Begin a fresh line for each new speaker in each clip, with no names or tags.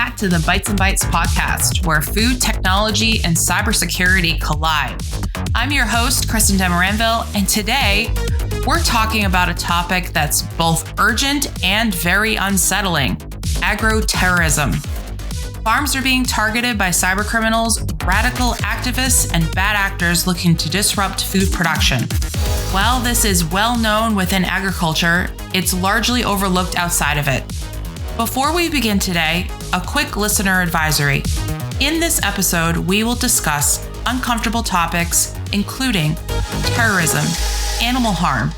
back to the Bites and Bytes podcast, where food technology and cybersecurity collide. I'm your host, Kristen Demoranville, and today we're talking about a topic that's both urgent and very unsettling: agroterrorism. Farms are being targeted by cybercriminals, radical activists, and bad actors looking to disrupt food production. While this is well known within agriculture, it's largely overlooked outside of it. Before we begin today, a quick listener advisory. In this episode, we will discuss uncomfortable topics, including terrorism, animal harm,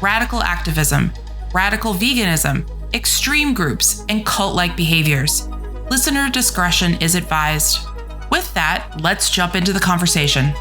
radical activism, radical veganism, extreme groups, and cult-like behaviors. Listener discretion is advised. With that, let's jump into the conversation.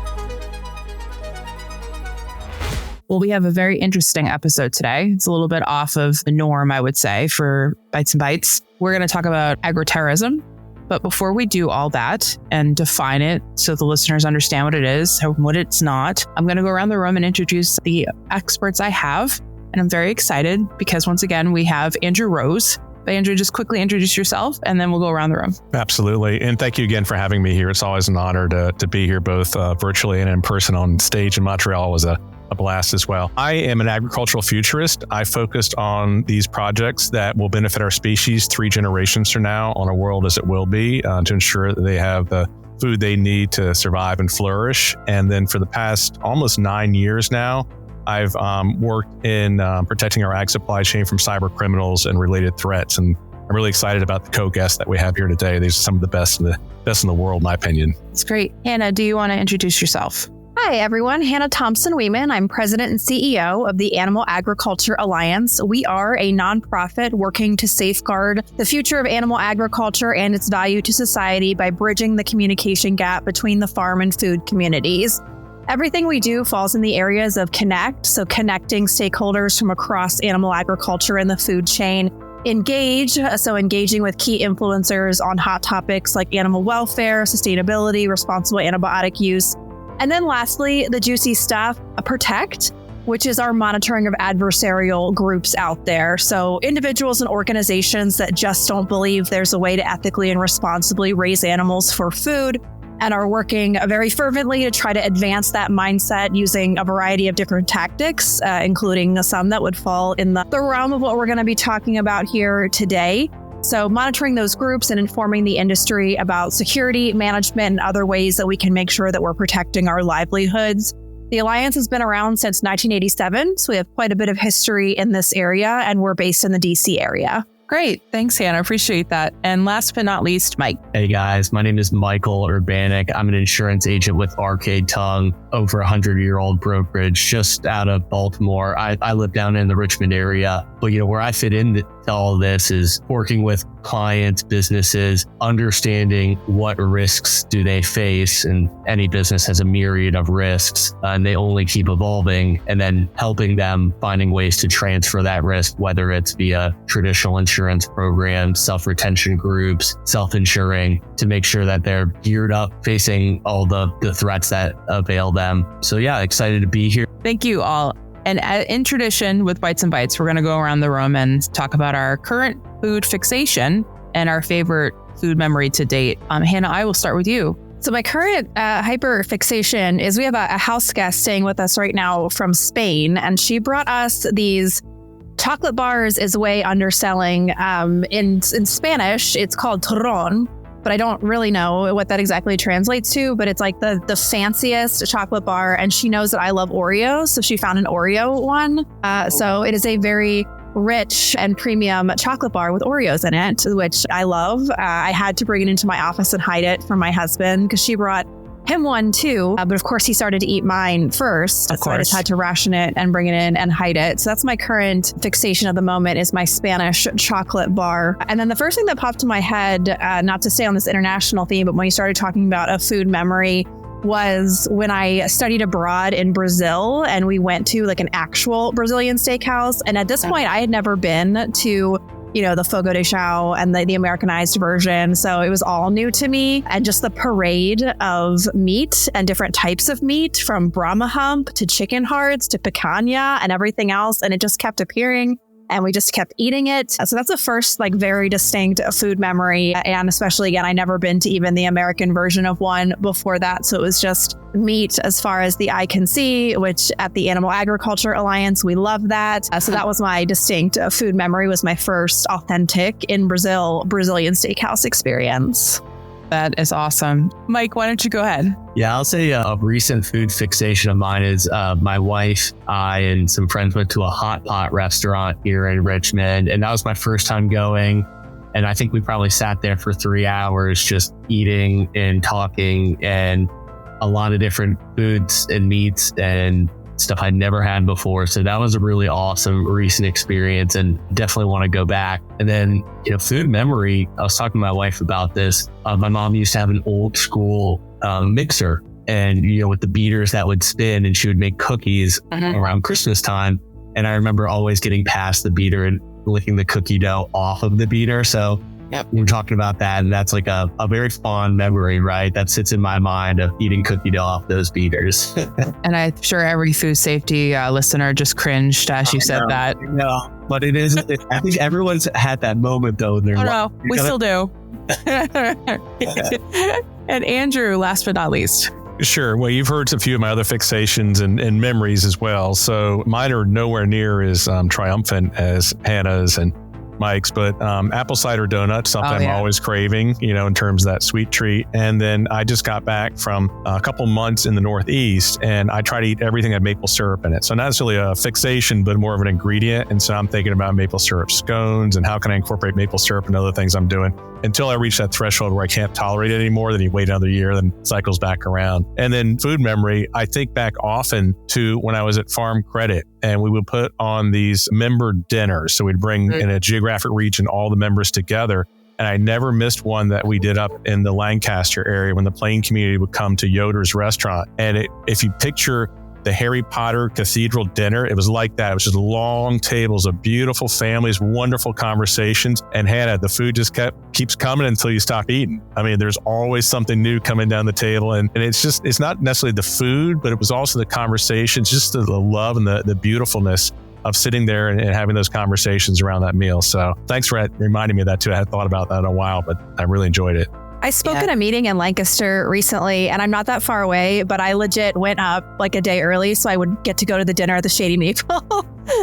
Well, we have a very interesting episode today. It's a little bit off of the norm, I would say, for Bites and Bytes. We're going to talk about agroterrorism. But before we do all that and define it so the listeners understand what it is and what it's not, I'm going to go around the room and introduce the experts I have. And I'm very excited because once again, we have Andrew Rose. But Andrew, just quickly introduce yourself and then we'll go around the room.
Absolutely. And thank you again for having me here. It's always an honor to be here, both virtually and in person on stage in Montreal. Was a blast as well. I am an agricultural futurist. I focused on these projects that will benefit our species 3 generations from now on a world as it will be, to ensure that they have the food they need to survive and flourish. And then for the past almost 9 years now, I've worked in protecting our ag supply chain from cyber criminals and related threats. And I'm really excited about the co-guests that we have here today. These are some of the best in the world, in my opinion.
That's great. Hannah, do you want to introduce yourself?
Hi, everyone. Hannah Thompson-Weeman. I'm president and CEO of the Animal Agriculture Alliance. We are a nonprofit working to safeguard the future of animal agriculture and its value to society by bridging the communication gap between the farm and food communities. Everything we do falls in the areas of connect, so connecting stakeholders from across animal agriculture and the food chain. Engage, so engaging with key influencers on hot topics like animal welfare, sustainability, responsible antibiotic use. And then lastly, the juicy stuff, protect, which is our monitoring of adversarial groups out there. So individuals and organizations that just don't believe there's a way to ethically and responsibly raise animals for food and are working very fervently to try to advance that mindset using a variety of different tactics, including some that would fall in the realm of what we're going to be talking about here today. So monitoring those groups and informing the industry about security, management, and other ways that we can make sure that we're protecting our livelihoods. The Alliance has been around since 1987, so we have quite a bit of history in this area, and we're based in the DC area.
Great. Thanks, Hannah. Appreciate that. And last but not least, Mike.
Hey guys, my name is Michael Urbanik. I'm an insurance agent with Arcade Tongue, over 100-year-old brokerage just out of Baltimore. I live down in the Richmond area, but where I fit into all of this is working with clients, businesses, understanding what risks do they face, and any business has a myriad of risks and they only keep evolving, and then helping them finding ways to transfer that risk, whether it's via traditional insurance programs, self-retention groups, self-insuring, to make sure that they're geared up facing all the threats that avail them. So yeah, excited to be here.
Thank you all. And in tradition with Bites and Bytes, we're going to go around the room and talk about our current food fixation and our favorite food memory to date. Hannah, I will start with you.
So my current hyper fixation is we have a house guest staying with us right now from Spain, and she brought us these chocolate bars is way underselling. In Spanish, it's called turrón, but I don't really know what that exactly translates to, but it's like the fanciest chocolate bar. And she knows that I love Oreos, so she found an Oreo one. So it is a very rich and premium chocolate bar with Oreos in it, which I love. I had to bring it into my office and hide it from my husband because she brought him one too, but of course he started to eat mine first. So I just had to ration it and bring it in and hide it. So that's my current fixation of the moment, is my Spanish chocolate bar. And then the first thing that popped to my head, not to stay on this international theme, but when you started talking about a food memory, was when I studied abroad in Brazil and we went to like an actual Brazilian steakhouse. And at this point I had never been to the Fogo de Chão and the Americanized version. So it was all new to me. And just the parade of meat and different types of meat, from Brahma hump to chicken hearts to picanha and everything else. And it just kept appearing and we just kept eating it. So that's the first very distinct food memory. And especially, again, I never been to even the American version of one before that. So it was just meat as far as the eye can see, which at the Animal Agriculture Alliance, we love that. So that was my distinct food memory, was my first authentic in Brazilian steakhouse experience.
That is awesome. Mike, why don't you go ahead?
Yeah, I'll say a recent food fixation of mine is my wife, I, and some friends went to a hot pot restaurant here in Richmond. And that was my first time going. And I think we probably sat there for 3 hours just eating and talking, and a lot of different foods and meats and stuff I'd never had before. So that was a really awesome recent experience, and definitely want to go back. And then, food memory, I was talking to my wife about this. My mom used to have an old school mixer, and, with the beaters that would spin, and she would make cookies around Christmas time. And I remember always getting past the beater and licking the cookie dough off of the beater. So we're talking about that, and that's like a very fond memory, right? That sits in my mind of eating cookie dough off those beaters.
And I'm sure every food safety listener just cringed as you said that.
No, but it is. I think everyone's had that moment though.
We still do. And Andrew, last but not least.
Sure. Well, you've heard a few of my other fixations and memories as well. So mine are nowhere near as triumphant as Hannah's and Mike's, but apple cider donuts, something I'm always craving, in terms of that sweet treat. And then I just got back from a couple months in the Northeast, and I try to eat everything that had maple syrup in it. So not necessarily a fixation, but more of an ingredient. And so I'm thinking about maple syrup scones and how can I incorporate maple syrup and other things I'm doing until I reach that threshold where I can't tolerate it anymore. Then you wait another year, then it cycles back around. And then food memory, I think back often to when I was at Farm Credit, and we would put on these member dinners. So we'd bring in a geographic region all the members together. And I never missed one that we did up in the Lancaster area when the Plain community would come to Yoder's restaurant. And if you picture the Harry Potter Cathedral dinner, it was like that. It was just long tables of beautiful families, wonderful conversations. And Hannah, the food just keeps coming until you stop eating. I mean, there's always something new coming down the table. And it's not necessarily the food, but it was also the conversations, just the love and the beautifulness of sitting there and having those conversations around that meal. So thanks for reminding me of that too. I hadn't thought about that in a while, but I really enjoyed it.
I spoke at a meeting in Lancaster recently, and I'm not that far away, but I legit went up like a day early so I would get to go to the dinner at the Shady Maple.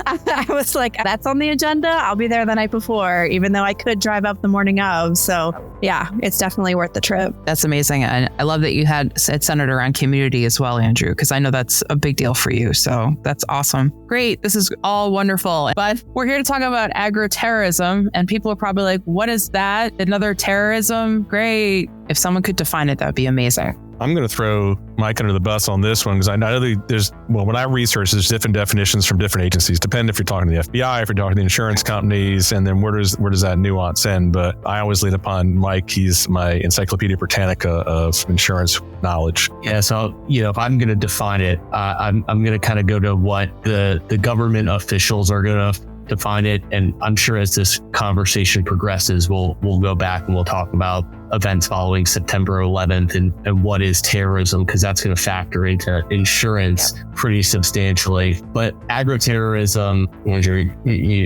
I was like, that's on the agenda. I'll be there the night before, even though I could drive up the morning of. So yeah, it's definitely worth the trip.
That's amazing. And I love that you had it centered around community as well, Andrew, because I know that's a big deal for you. So that's awesome. Great. This is all wonderful. But we're here to talk about agroterrorism. And people are probably like, what is that? Another terrorism? Great. If someone could define it, that would be amazing.
I'm going to throw Mike under the bus on this one because I know when I research, there's different definitions from different agencies, depending if you're talking to the FBI, if you're talking to the insurance companies, and then where does that nuance end? But I always lean upon Mike. He's my Encyclopedia Britannica of insurance knowledge.
Yeah. So, if I'm going to define it, I'm going to kind of go to what the government officials are going to define it. And I'm sure as this conversation progresses, we'll go back and we'll talk about events following September 11th and what is terrorism, because that's going to factor into insurance pretty substantially. But agroterrorism, Andrew,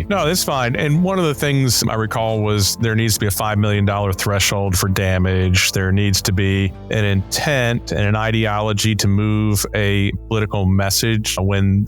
No, that's fine. And one of the things I recall was there needs to be a $5 million threshold for damage. There needs to be an intent and an ideology to move a political message when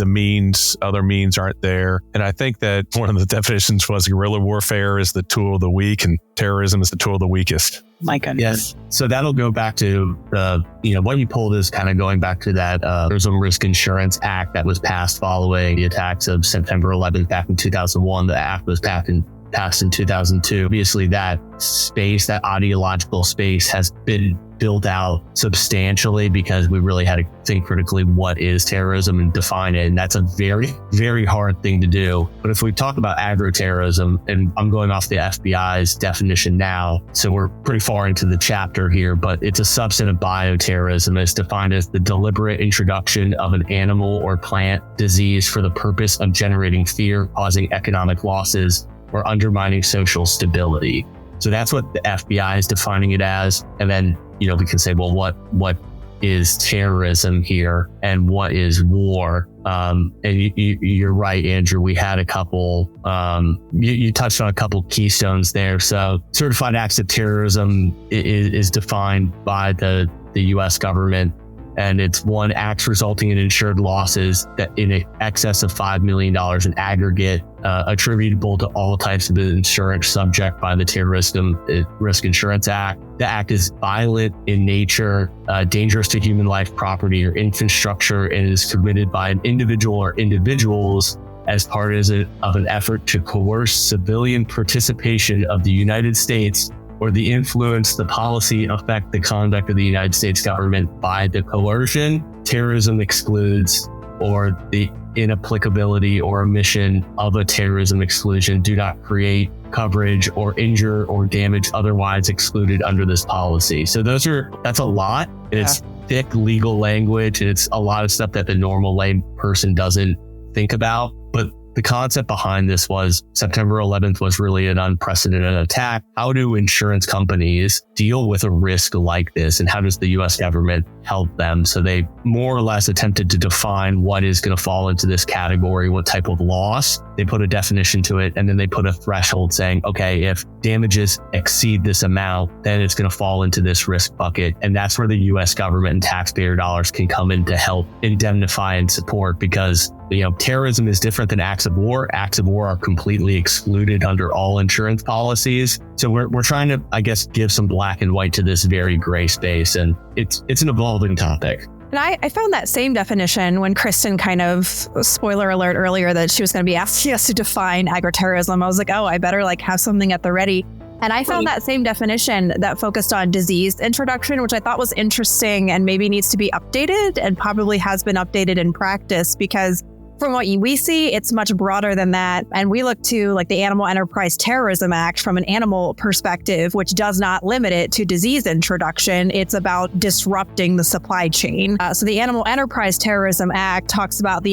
other means aren't there. And I think that one of the definitions was guerrilla warfare is the tool of the weak and terrorism is the tool of the weakest.
My goodness.
Yes. So that'll go back to, what you pulled is kind of going back to that Terrorism Risk Insurance Act that was passed following the attacks of September 11th back in 2001. The act was passed in 2002. Obviously, that space, that ideological space has been built out substantially because we really had to think critically what is terrorism and define it. And that's a very, very hard thing to do. But if we talk about agroterrorism, and I'm going off the FBI's definition now, so we're pretty far into the chapter here, but it's a subset of bioterrorism. It's defined as the deliberate introduction of an animal or plant disease for the purpose of generating fear, causing economic losses, or undermining social stability. So that's what the FBI is defining it as. And then, we can say, well, what is terrorism here and what is war. And you're right, Andrew. We had a couple, you touched on a couple keystones there. So certified acts of terrorism is defined by the U.S. government. And it's one acts resulting in insured losses that in excess of $5 million in aggregate, attributable to all types of insurance subject by the Terrorism Risk Insurance Act. The act is violent in nature, dangerous to human life, property, or infrastructure, and is committed by an individual or individuals as part of an effort to coerce civilian participation of the United States or the influence, the policy, affect the conduct of the United States government by the coercion. Terrorism excludes, or the inapplicability or omission of a terrorism exclusion do not create coverage or injure or damage otherwise excluded under this policy. So that's a lot. And it's thick legal language, and it's a lot of stuff that the normal lay person doesn't think about. But the concept behind this was September 11th was really an unprecedented attack. How do insurance companies deal with a risk like this, and how does the U.S. government help them? So they more or less attempted to define what is going to fall into this category, what type of loss. They put a definition to it, and then they put a threshold saying, okay, if damages exceed this amount, then it's going to fall into this risk bucket. And that's where the U.S. government and taxpayer dollars can come in to help indemnify and support, because terrorism is different than acts of war. Acts of war are completely excluded under all insurance policies. So we're trying to, I guess, give some black and white to this very gray space. And it's an evolving topic.
And I found that same definition when Kristen kind of, spoiler alert earlier, that she was going to be asking us to define agroterrorism. I was like, oh, I better have something at the ready. And I found that same definition that focused on disease introduction, which I thought was interesting and maybe needs to be updated, and probably has been updated in practice, because from what we see, it's much broader than that. And we look to the Animal Enterprise Terrorism Act from an animal perspective, which does not limit it to disease introduction. It's about disrupting the supply chain. So the Animal Enterprise Terrorism Act talks about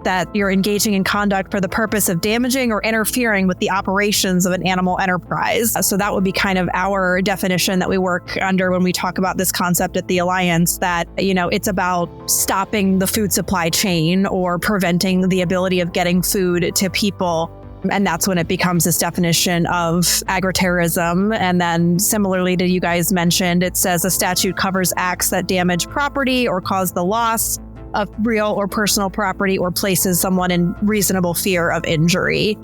that you're engaging in conduct for the purpose of damaging or interfering with the operations of an animal enterprise. So that would be kind of our definition that we work under when we talk about this concept at the Alliance, that, it's about stopping the food supply chain or preventing the ability of getting food to people. And that's when it becomes this definition of agroterrorism. And then similarly to you guys mentioned, it says a statute covers acts that damage property or cause the loss of real or personal property or places someone in reasonable fear of injury.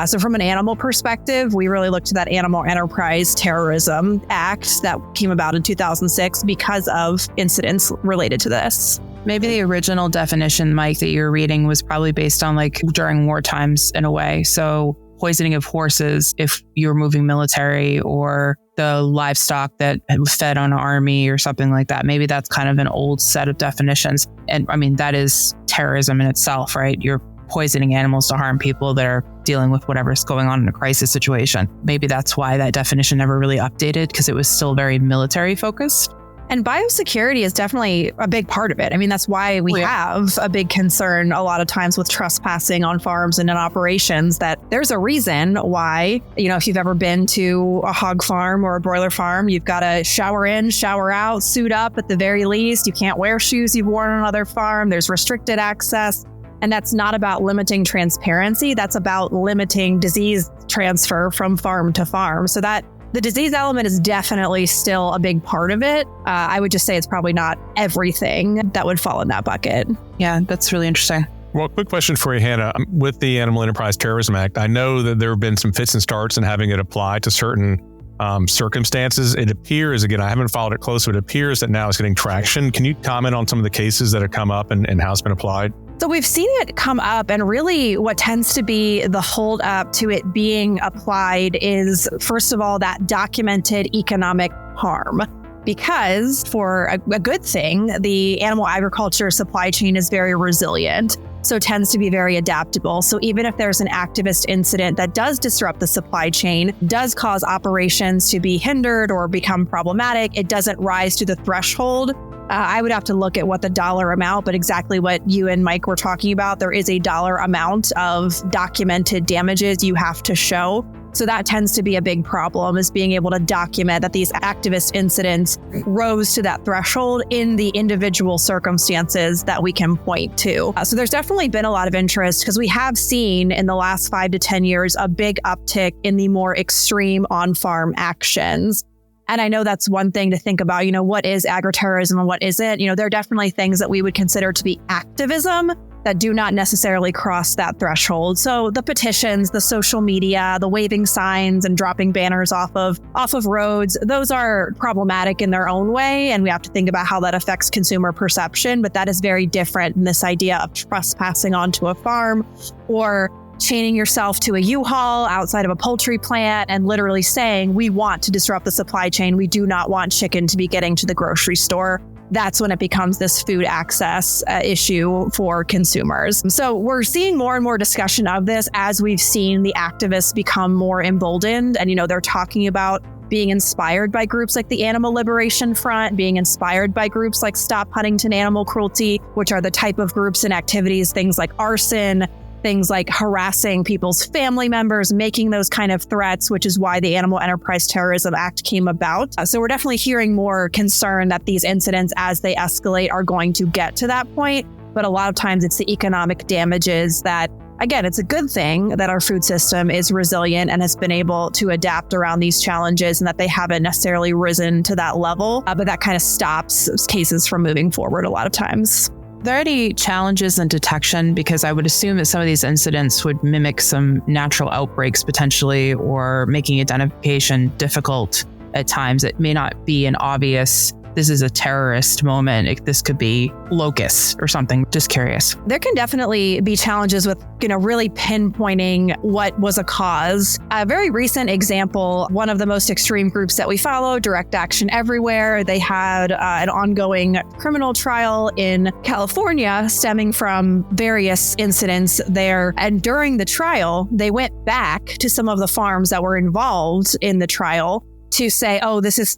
So from an animal perspective, we really look to that Animal Enterprise Terrorism Act that came about in 2006 because of incidents related to this.
Maybe the original definition, Mike, that you're reading was probably based on during war times in a way. So poisoning of horses if you're moving military, or the livestock that was fed on an army or something like that. Maybe that's kind of an old set of definitions. And I mean, that is terrorism in itself, right? You're poisoning animals to harm people that are dealing with whatever's going on in a crisis situation. Maybe that's why that definition never really updated, because it was still very military focused.
And biosecurity is definitely a big part of it. I mean, that's why we have a big concern a lot of times with trespassing on farms and in operations, that there's a reason why, if you've ever been to a hog farm or a broiler farm, you've got to shower in, shower out, suit up at the very least. You can't wear shoes you've worn on another farm. There's restricted access. And that's not about limiting transparency. That's about limiting disease transfer from farm to farm. So that the disease element is definitely still a big part of it. I would just say it's probably not everything that would fall in that bucket.
Yeah, that's really interesting.
Well, quick question for you, Hannah. With the Animal Enterprise Terrorism Act, I know that there have been some fits and starts in having it apply to certain circumstances. It appears, again, I haven't followed it closely, but it appears that now it's getting traction. Can you comment on some of the cases that have come up and how it's been applied?
So we've seen it come up, and really what tends to be the hold up to it being applied is, first of all, that documented economic harm. Because for a good thing, the animal agriculture supply chain is very resilient, so tends to be very adaptable. So even if there's an activist incident that does disrupt the supply chain, does cause operations to be hindered or become problematic, it doesn't rise to the threshold. I would have to look at what the dollar amount, but exactly what you and Mike were talking about, there is a dollar amount of documented damages you have to show. So that tends to be a big problem, is being able to document that these activist incidents rose to that threshold in the individual circumstances that we can point to. So there's definitely been a lot of interest, because we have seen in the last 5 to 10 years a big uptick in the more extreme on-farm actions. And I know that's one thing to think about, what is agroterrorism and what isn't? There are definitely things that we would consider to be activism that do not necessarily cross that threshold. So the petitions, the social media, the waving signs and dropping banners off of roads, those are problematic in their own way. And we have to think about how that affects consumer perception. But that is very different than this idea of trespassing onto a farm or chaining yourself to a U-Haul outside of a poultry plant and literally saying, we want to disrupt the supply chain. We do not want chicken to be getting to the grocery store. That's when it becomes this food access issue for consumers. So we're seeing more and more discussion of this as we've seen the activists become more emboldened. And, they're talking about being inspired by groups like the Animal Liberation Front, being inspired by groups like Stop Huntington Animal Cruelty, which are the type of groups and activities, things like arson, things like harassing people's family members, making those kind of threats, which is why the Animal Enterprise Terrorism Act came about. So we're definitely hearing more concern that these incidents, as they escalate, are going to get to that point. But a lot of times it's the economic damages that, again, it's a good thing that our food system is resilient and has been able to adapt around these challenges, and that they haven't necessarily risen to that level. But that kind of stops cases from moving forward a lot of times.
Are there any challenges in detection? Because I would assume that some of these incidents would mimic some natural outbreaks potentially, or making identification difficult at times. It may not be an obvious, this is a terrorist moment. This could be locusts or something. Just curious.
There can definitely be challenges with, really pinpointing what was a cause. A very recent example, one of the most extreme groups that we follow, Direct Action Everywhere, they had an ongoing criminal trial in California stemming from various incidents there. And during the trial, they went back to some of the farms that were involved in the trial to say,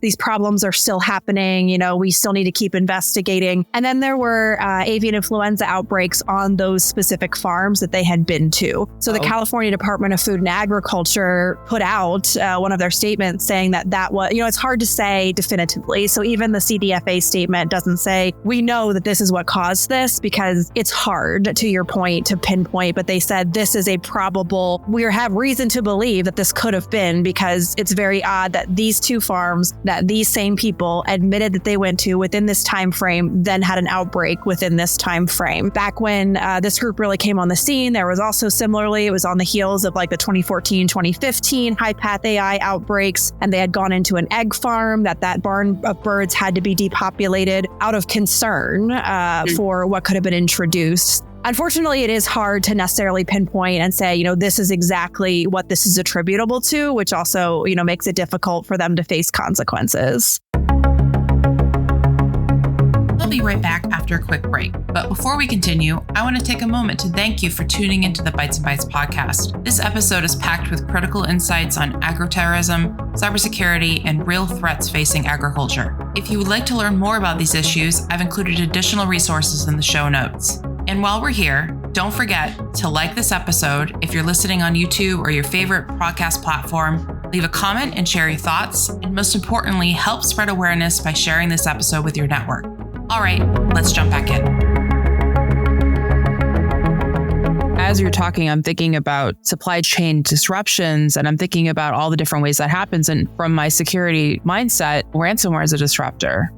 these problems are still happening. We still need to keep investigating. And then there were avian influenza outbreaks on those specific farms that they had been to. So the California Department of Food and Agriculture put out one of their statements saying that was, it's hard to say definitively. So even the CDFA statement doesn't say, we know that this is what caused this, because it's hard, to your point, to pinpoint. But they said this is a probable, we have reason to believe that this could have been, because it's very odd that these two farms that these same people admitted that they went to within this time frame then had an outbreak within this time frame. Back when this group really came on the scene, there was also similarly, it was on the heels of like the 2014, 2015 high path AI outbreaks, and they had gone into an egg farm that barn of birds had to be depopulated out of concern for what could have been introduced. Unfortunately, it is hard to necessarily pinpoint and say, this is exactly what this is attributable to, which also, makes it difficult for them to face consequences.
We'll be right back after a quick break. But before we continue, I want to take a moment to thank you for tuning into the Bites and Bites podcast. This episode is packed with critical insights on agroterrorism, cybersecurity, and real threats facing agriculture. If you would like to learn more about these issues, I've included additional resources in the show notes. And while we're here, don't forget to like this episode if you're listening on YouTube or your favorite podcast platform. Leave a comment and share your thoughts. And most importantly, help spread awareness by sharing this episode with your network. All right, let's jump back in. As you're talking, I'm thinking about supply chain disruptions, and I'm thinking about all the different ways that happens. And from my security mindset, ransomware is a disruptor.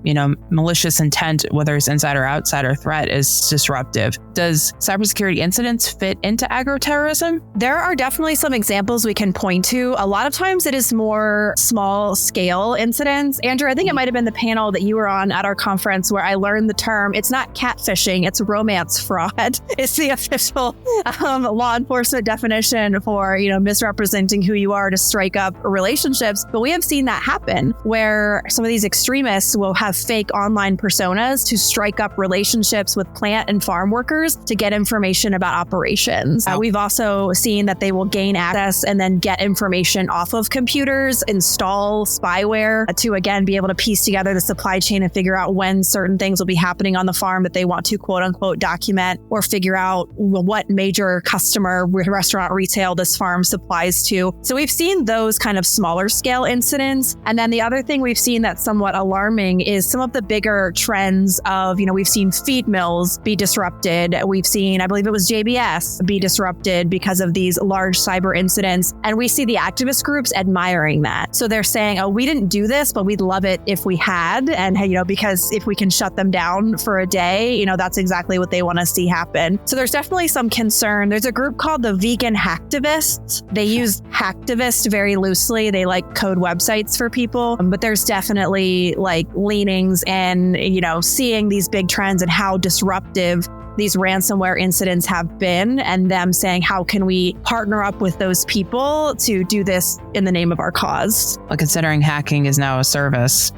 Malicious intent, whether it's inside or outside or threat, is disruptive. Does cybersecurity incidents fit into agroterrorism?
There are definitely some examples we can point to. A lot of times it is more small scale incidents. Andrew, I think it might have been the panel that you were on at our conference where I learned the term, it's not catfishing, it's romance fraud. It's the official law enforcement definition for, misrepresenting who you are to strike up relationships. But we have seen that happen where some of these extremists will have fake online personas to strike up relationships with plant and farm workers to get information about operations. We've also seen that they will gain access and then get information off of computers, install spyware to, again, be able to piece together the supply chain and figure out when certain things will be happening on the farm that they want to, quote unquote, document, or figure out what major whatever customer, restaurant, retail this farm supplies to. So we've seen those kind of smaller scale incidents. And then the other thing we've seen that's somewhat alarming is some of the bigger trends of, we've seen feed mills be disrupted. We've seen, I believe it was JBS, be disrupted because of these large cyber incidents. And we see the activist groups admiring that. So they're saying, oh, we didn't do this, but we'd love it if we had. And, because if we can shut them down for a day, that's exactly what they want to see happen. So there's definitely some concern. There's a group called the Vegan Hacktivists. They use hacktivist very loosely. They like code websites for people, but there's definitely like leanings and, seeing these big trends and how disruptive these ransomware incidents have been, and them saying, how can we partner up with those people to do this in the name of our cause?
Well, considering hacking is now a service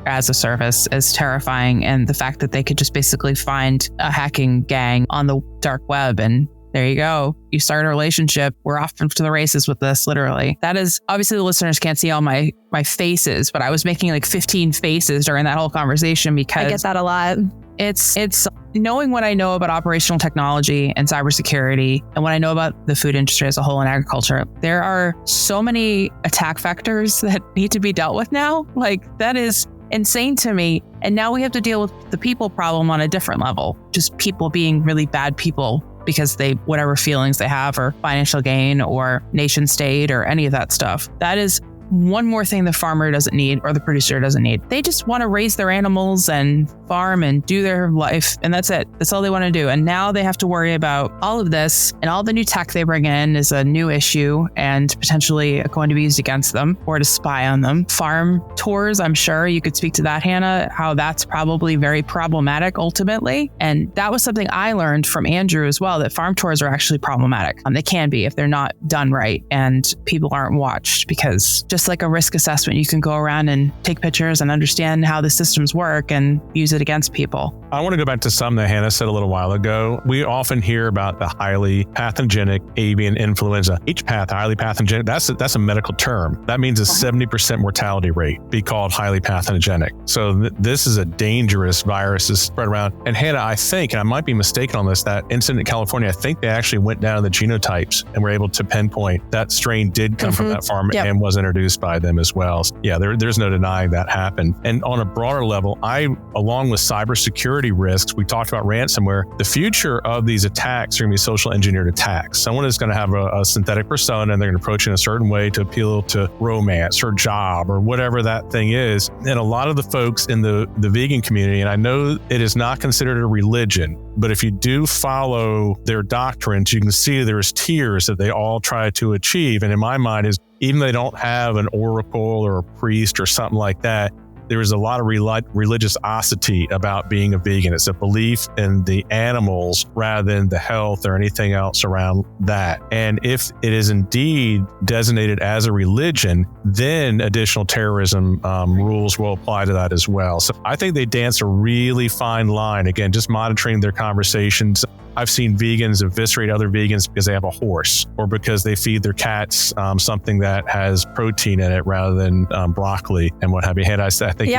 is terrifying. And the fact that they could just basically find a hacking gang on the dark web and there you go. You start a relationship. We're off to the races with this, literally. That is, obviously the listeners can't see all my faces, but I was making like 15 faces during that whole conversation because
I get that a lot.
It's knowing what I know about operational technology and cybersecurity and what I know about the food industry as a whole and agriculture. There are so many attack vectors that need to be dealt with now. Like, that is insane to me. And now we have to deal with the people problem on a different level. Just people being really bad people because whatever feelings they have, or financial gain, or nation state, or any of that stuff. That is one more thing the farmer doesn't need, or the producer doesn't need. They just want to raise their animals and farm and do their life, and that's it. That's all they want to do. And now they have to worry about all of this, and all the new tech they bring in is a new issue and potentially going to be used against them or to spy on them. Farm tours, I'm sure you could speak to that, Hannah, how that's probably very problematic ultimately. And that was something I learned from Andrew as well, that farm tours are actually problematic. They can be if they're not done right and people aren't watched, because just like a risk assessment, you can go around and take pictures and understand how the systems work and use it against people.
I want to go back to something that Hannah said a little while ago. We often hear about the highly pathogenic avian influenza. H-path, highly pathogenic, that's a medical term. That means a 70% mortality rate, be called highly pathogenic. So this is a dangerous virus to spread around. And Hannah, I think, and I might be mistaken on this, that incident in California, I think they actually went down to the genotypes and were able to pinpoint that strain did come from that farm and was introduced by them as well. So yeah, there's no denying that happened. And on a broader level, along with cybersecurity risks, we talked about ransomware. The future of these attacks are going to be social engineered attacks. Someone is going to have a synthetic persona and they're going to approach it in a certain way to appeal to romance or job or whatever that thing is. And a lot of the folks in the vegan community, and I know it is not considered a religion, but if you do follow their doctrines, you can see there's tiers that they all try to achieve. And in my mind is, even though they don't have an oracle or a priest or something like that, there is a lot of religiosity about being a vegan. It's a belief in the animals rather than the health or anything else around that. And if it is indeed designated as a religion, then additional terrorism rules will apply to that as well. So I think they dance a really fine line. Again, just monitoring their conversations. I've seen vegans eviscerate other vegans because they have a horse or because they feed their cats something that has protein in it rather than broccoli and what have you. I think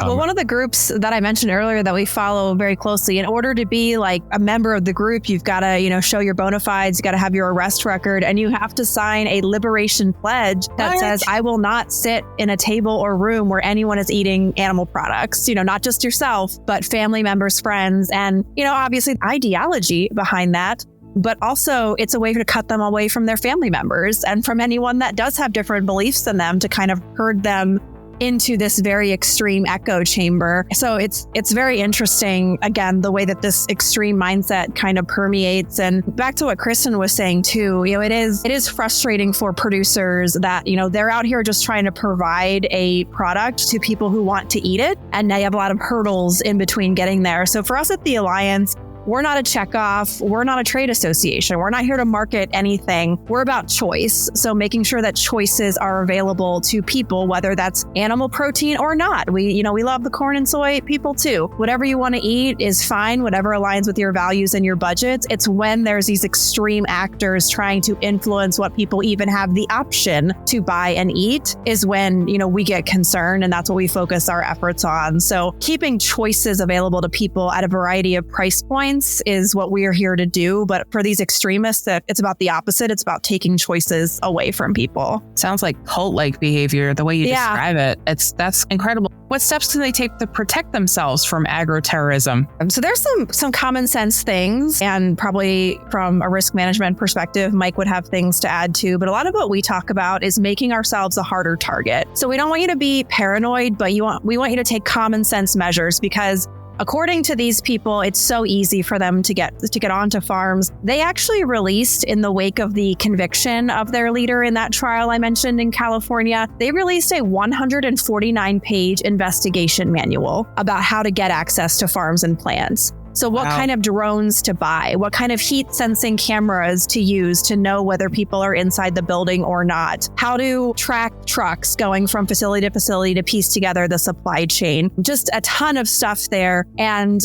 well, one of the groups that I mentioned earlier that we follow very closely, in order to be like a member of the group, you've got to, show your bona fides, you got to have your arrest record, and you have to sign a liberation pledge that says, I will not sit in a table or room where anyone is eating animal products, not just yourself, but family members, friends, and, obviously ideology behind that. But also it's a way to cut them away from their family members and from anyone that does have different beliefs than them, to kind of herd them into this very extreme echo chamber. So it's very interesting, again, the way that this extreme mindset kind of permeates. And back to what Kristen was saying too, it is frustrating for producers that, they're out here just trying to provide a product to people who want to eat it. And they have a lot of hurdles in between getting there. So for us at the Alliance, we're not a checkoff. We're not a trade association. We're not here to market anything. We're about choice. So making sure that choices are available to people, whether that's animal protein or not. We love the corn and soy people too. Whatever you want to eat is fine, whatever aligns with your values and your budgets. It's when there's these extreme actors trying to influence what people even have the option to buy and eat is when, we get concerned, and that's what we focus our efforts on. So keeping choices available to people at a variety of price points guidelines is what we are here to do. But for these extremists, it's about the opposite. It's about taking choices away from people.
Sounds like cult-like behavior, the way you describe it. That's incredible. What steps can they take to protect themselves from agroterrorism?
So there's some common sense things, and probably from a risk management perspective, Mike would have things to add to. But a lot of what we talk about is making ourselves a harder target. So we don't want you to be paranoid, but we want you to take common sense measures, because according to these people, it's so easy for them to get onto farms. They actually released, in the wake of the conviction of their leader in that trial I mentioned in California, they released a 149-page investigation manual about how to get access to farms and plants. So what kind of drones to buy, what kind of heat sensing cameras to use to know whether people are inside the building or not, how to track trucks going from facility to facility to piece together the supply chain, just a ton of stuff there. And,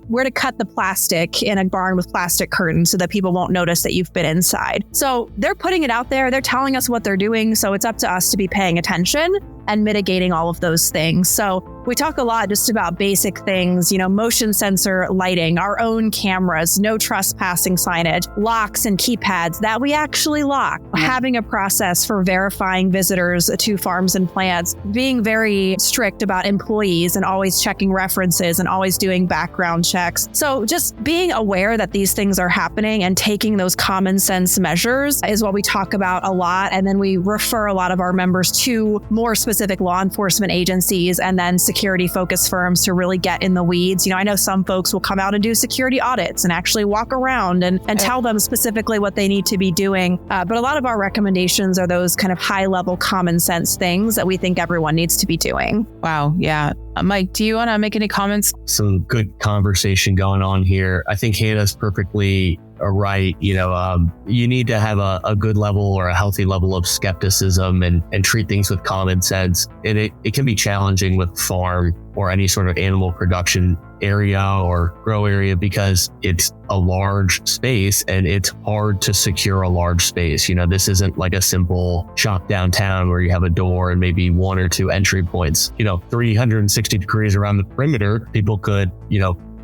where to cut the plastic in a barn with plastic curtains so that people won't notice that you've been inside. So they're putting it out there. They're telling us what they're doing. So it's up to us to be paying attention and mitigating all of those things. So we talk a lot just about basic things, motion sensor lighting, our own cameras, no trespassing signage, locks and keypads that we actually lock, having a process for verifying visitors to farms and plants, being very strict about employees and always checking references and always doing background checks. So just being aware that these things are happening and taking those common sense measures is what we talk about a lot. And then we refer a lot of our members to more specific law enforcement agencies and then security focused firms to really get in the weeds. I know some folks will come out and do security audits and actually walk around and tell them specifically what they need to be doing. But a lot of our recommendations are those kind of high level common sense things that we think everyone needs to be doing.
Wow. Yeah. Mike, do you want to make any comments?
Some good conversation going on here. I think Hannah's perfectly right. You need to have a good level or a healthy level of skepticism and treat things with common sense. And it can be challenging with farm or any sort of animal production area or grow area because it's a large space and it's hard to secure a large space. This isn't like a simple shop downtown where you have a door and maybe one or two entry points. 360 degrees around the perimeter, people could,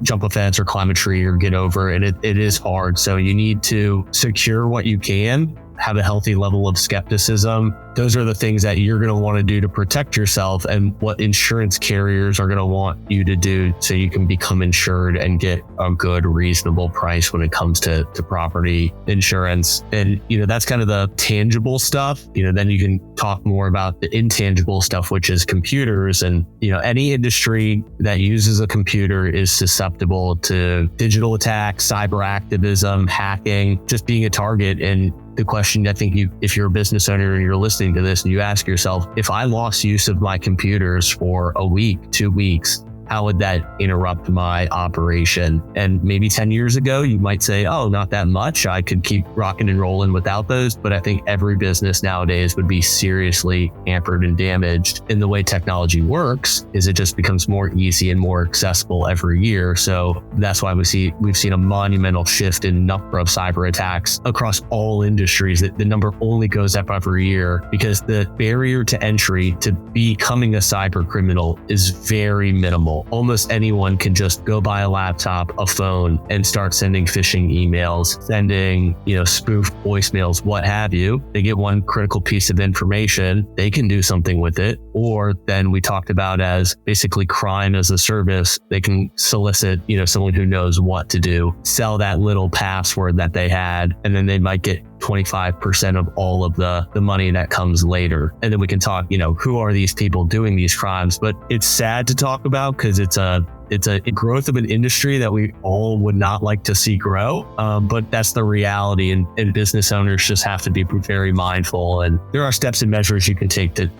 jump a fence or climb a tree or get over, and it is hard. So you need to secure what you can, have a healthy level of skepticism. Those are the things that you're going to want to do to protect yourself and what insurance carriers are going to want you to do so you can become insured and get a good, reasonable price when it comes to property insurance. And, that's kind of the tangible stuff. Then you can talk more about the intangible stuff, which is computers. And, any industry that uses a computer is susceptible to digital attacks, cyber activism, hacking, just being a target. And the question, I think if you're a business owner and you're listening to this and you ask yourself, if I lost use of my computers for a week, 2 weeks, how would that interrupt my operation? And maybe 10 years ago, you might say, oh, not that much. I could keep rocking and rolling without those. But I think every business nowadays would be seriously hampered and damaged. And the way technology works is it just becomes more easy and more accessible every year. So that's why we've seen a monumental shift in number of cyber attacks across all industries. The number only goes up every year because the barrier to entry to becoming a cyber criminal is very minimal. Almost anyone can just go buy a laptop, a phone, and start sending phishing emails, sending, spoof voicemails, what have you. They get one critical piece of information, they can do something with it. Or then we talked about as basically crime as a service. They can solicit, someone who knows what to do, sell that little password that they had, and then they might get 25% of all of the money that comes later. And then we can talk, who are these people doing these crimes? But it's sad to talk about because it's a growth of an industry that we all would not like to see grow. But that's the reality. And business owners just have to be very mindful. And there are steps and measures you can take to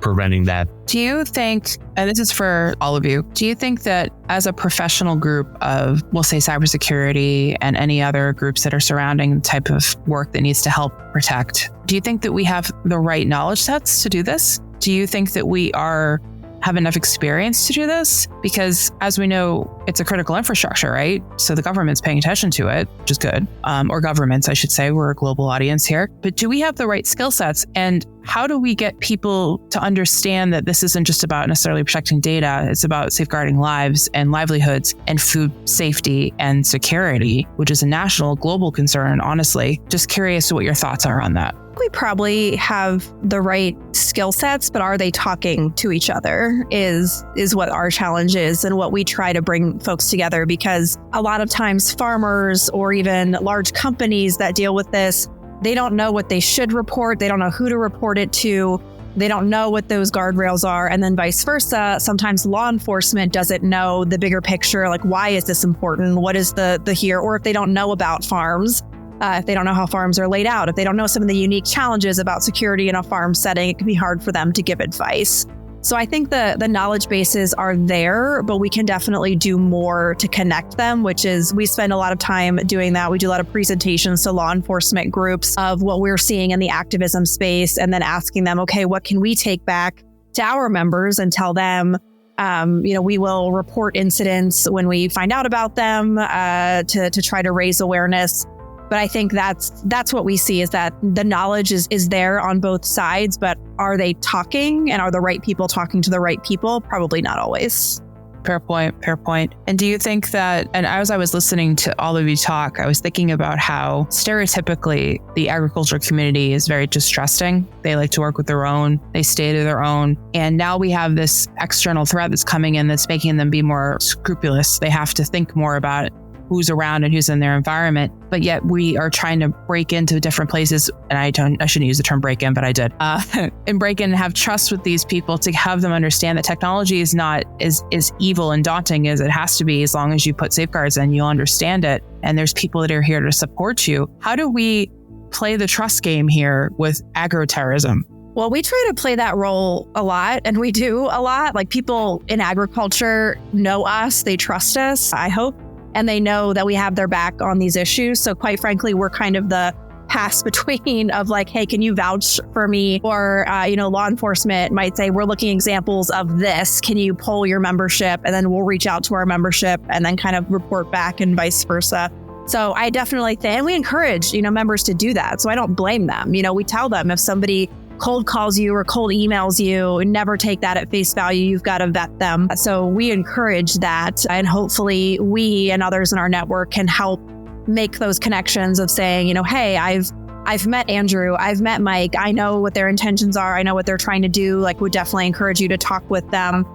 preventing that.
Do you think, and this is for all of you, do you think that as a professional group of, we'll say cybersecurity and any other groups that are surrounding the type of work that needs to help protect, do you think that we have the right knowledge sets to do this? Do you think that we are have enough experience to do this? Because as we know, it's a critical infrastructure, right? So the government's paying attention to it, which is good. Or governments, I should say. We're a global audience here. But do we have the right skill sets? And how do we get people to understand that this isn't just about necessarily protecting data? It's about safeguarding lives and livelihoods and food safety and security, which is a national, global concern, honestly. Just curious what your thoughts are on that.
We probably have the right skill sets, but are they talking to each other is what our challenge is and what we try to bring folks together, because a lot of times farmers or even large companies that deal with this, they don't know what they should report. They don't know who to report it to. They don't know what those guardrails are. And then vice versa. Sometimes law enforcement doesn't know the bigger picture. Like, why is this important? What is the here? Or if they don't know about farms, if they don't know how farms are laid out, if they don't know some of the unique challenges about security in a farm setting, it can be hard for them to give advice. So I think the knowledge bases are there, but we can definitely do more to connect them, which is we spend a lot of time doing that. We do a lot of presentations to law enforcement groups of what we're seeing in the activism space, and then asking them, okay, what can we take back to our members and tell them, we will report incidents when we find out about them to try to raise awareness. But I think that's what we see, is that the knowledge is there on both sides, but are they talking, and are the right people talking to the right people? Probably not always.
Fair point. And do you think that, and as I was listening to all of you talk, I was thinking about how stereotypically the agriculture community is very distrusting. They like to work with their own, they stay to their own. And now we have this external threat that's coming in that's making them be more scrupulous. They have to think more about who's around and who's in their environment. But yet we are trying to break into different places. And I shouldn't use the term break in, but I did. And break in and have trust with these people to have them understand that technology is not as evil and daunting as it has to be. As long as you put safeguards in, you'll understand it. And there's people that are here to support you. How do we play the trust game here with agroterrorism?
Well, we try to play that role a lot, and we do a lot. Like, people in agriculture know us, they trust us, I hope. And they know that we have their back on these issues. So quite frankly, we're kind of the pass between of like, hey, can you vouch for me? Or, law enforcement might say, we're looking at examples of this. Can you poll your membership? And then we'll reach out to our membership and then kind of report back, and vice versa. So I definitely think, and we encourage, members to do that. So I don't blame them. We tell them, if somebody cold calls you or cold emails you, never take that at face value. You've got to vet them. So we encourage that. And hopefully we and others in our network can help make those connections of saying, hey, I've met Andrew, I've met Mike. I know what their intentions are. I know what they're trying to do. Like, would definitely encourage you to talk with them.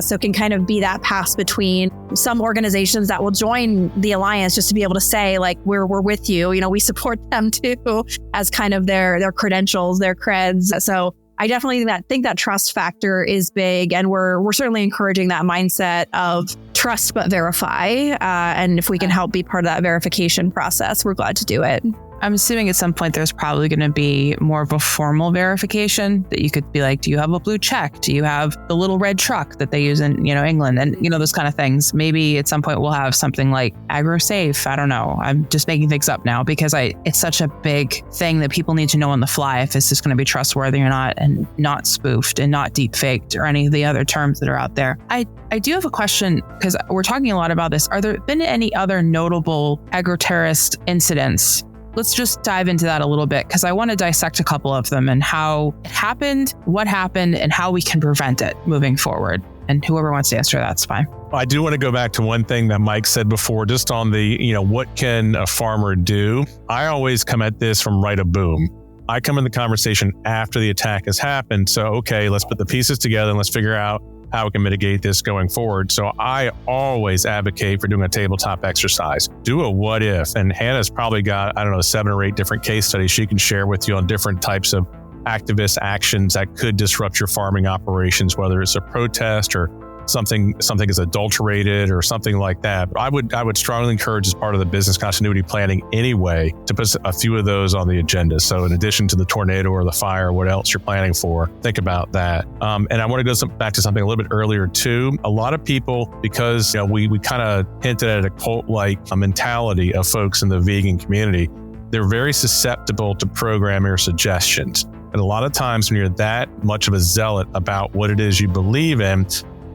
So it can kind of be that pass between some organizations that will join the alliance just to be able to say, like, we're with you. We support them too, as kind of their credentials, their creds. So I definitely think that trust factor is big, and we're certainly encouraging that mindset of trust but verify. And if we can help be part of that verification process, we're glad to do it.
I'm assuming at some point there's probably going to be more of a formal verification that you could be like, do you have a blue check? Do you have the little red truck that they use in, England? And, those kind of things. Maybe at some point we'll have something like AgroSafe. I don't know. I'm just making things up now because it's such a big thing that people need to know on the fly if it's just going to be trustworthy or not, and not spoofed and not deep faked or any of the other terms that are out there. I do have a question, because we're talking a lot about this. Are there been any other notable agro-terrorist incidents? Let's just dive into that a little bit, because I want to dissect a couple of them and how it happened, what happened, and how we can prevent it moving forward. And whoever wants to answer that's fine.
I do want to go back to one thing that Mike said before, just on the, what can a farmer do? I always come at this from right of boom. I come in the conversation after the attack has happened. So, okay, let's put the pieces together and let's figure out how we can mitigate this going forward. So I always advocate for doing a tabletop exercise. Do a what if. And Hannah's probably got, 7 or 8 different case studies she can share with you on different types of activist actions that could disrupt your farming operations, whether it's a protest or something is adulterated or something like that. But I would strongly encourage, as part of the business continuity planning anyway, to put a few of those on the agenda. So in addition to the tornado or the fire, what else you're planning for, think about that. And I want to go back to something a little bit earlier too. A lot of people, because we kind of hinted at a cult-like mentality of folks in the vegan community, they're very susceptible to programmer suggestions. And a lot of times when you're that much of a zealot about what it is you believe in,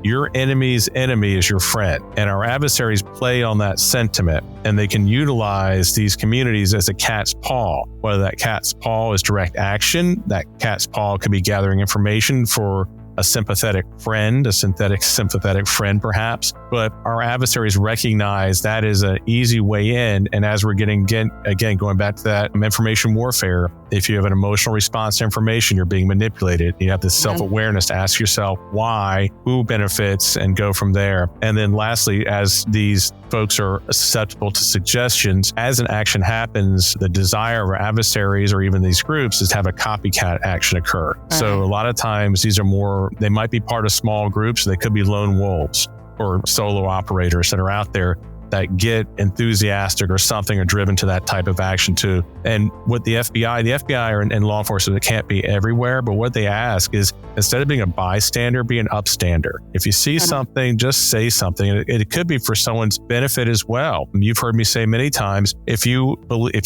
your enemy's enemy is your friend. And our adversaries play on that sentiment, and they can utilize these communities as a cat's paw. Whether that cat's paw is direct action, that cat's paw could be gathering information for a sympathetic friend, a sympathetic friend perhaps. But our adversaries recognize that is an easy way in. And as we're getting, again, going back to that information warfare, if you have an emotional response to information, you're being manipulated. You have this self-awareness to ask yourself why, who benefits, and go from there. And then lastly, as these folks are susceptible to suggestions, as an action happens, the desire of our adversaries or even these groups is to have a copycat action occur. So a lot of times these are they might be part of small groups. They could be lone wolves or solo operators that are out there that get enthusiastic or something or driven to that type of action too. And what the FBI and law enforcement, it can't be everywhere, but what they ask is instead of being a bystander, be an upstander. If you see something, just say something. It could be for someone's benefit as well. You've heard me say many times, if you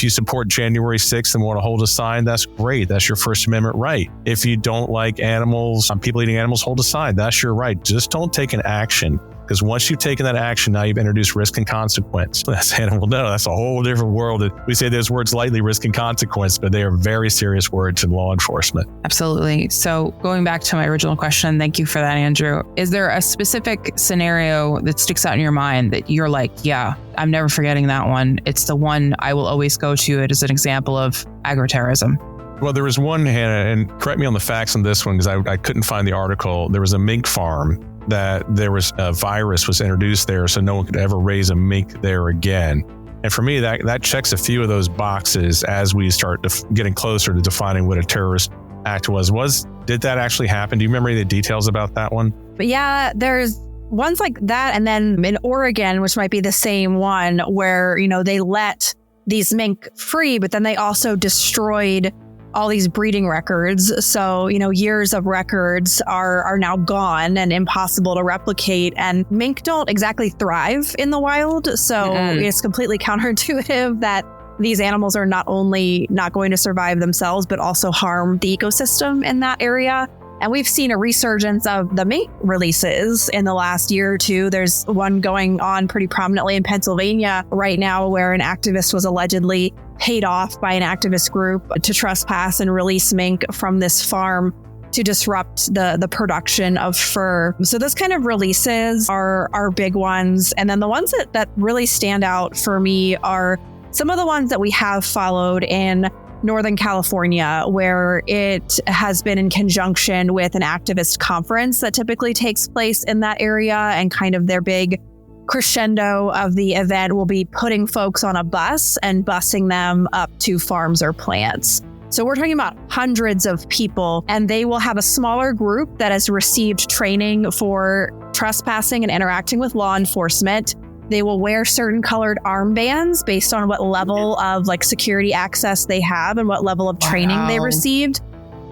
support January 6th and want to hold a sign, that's great. That's your First Amendment right. If you don't like animals, people eating animals, hold a sign. That's your right. Just don't take an action. Because once you've taken that action, now you've introduced risk and consequence. As Hannah will know, that's a whole different world. We say those words lightly, risk and consequence, but they are very serious words in law enforcement.
Absolutely. So going back to my original question, thank you for that, Andrew. Is there a specific scenario that sticks out in your mind that you're like, yeah, I'm never forgetting that one. It's the one I will always go to it as an example of agroterrorism?
Well, there was one, Hannah, and correct me on the facts on this one because I couldn't find the article. There was a mink farm that there was a virus was introduced there, so no one could ever raise a mink there again. And for me, that checks a few of those boxes as we start getting closer to defining what a terrorist act was. Did that actually happen? Do you remember any of the details about that one?
But yeah, there's ones like that. And then in Oregon, which might be the same one, where, they let these mink free, but then they also destroyed all these breeding records. So, years of records are now gone and impossible to replicate. And mink don't exactly thrive in the wild. So it's completely counterintuitive that these animals are not only not going to survive themselves, but also harm the ecosystem in that area. And we've seen a resurgence of the mink releases in the last year or two. There's one going on pretty prominently in Pennsylvania right now where an activist was allegedly paid off by an activist group to trespass and release mink from this farm to disrupt the production of fur. So those kind of releases are big ones. And then the ones that really stand out for me are some of the ones that we have followed in Northern California, where it has been in conjunction with an activist conference that typically takes place in that area, and kind of their big crescendo of the event will be putting folks on a bus and busing them up to farms or plants. So we're talking about hundreds of people, and they will have a smaller group that has received training for trespassing and interacting with law enforcement. They will wear certain colored armbands based on what level of security access they have and what level of training they received.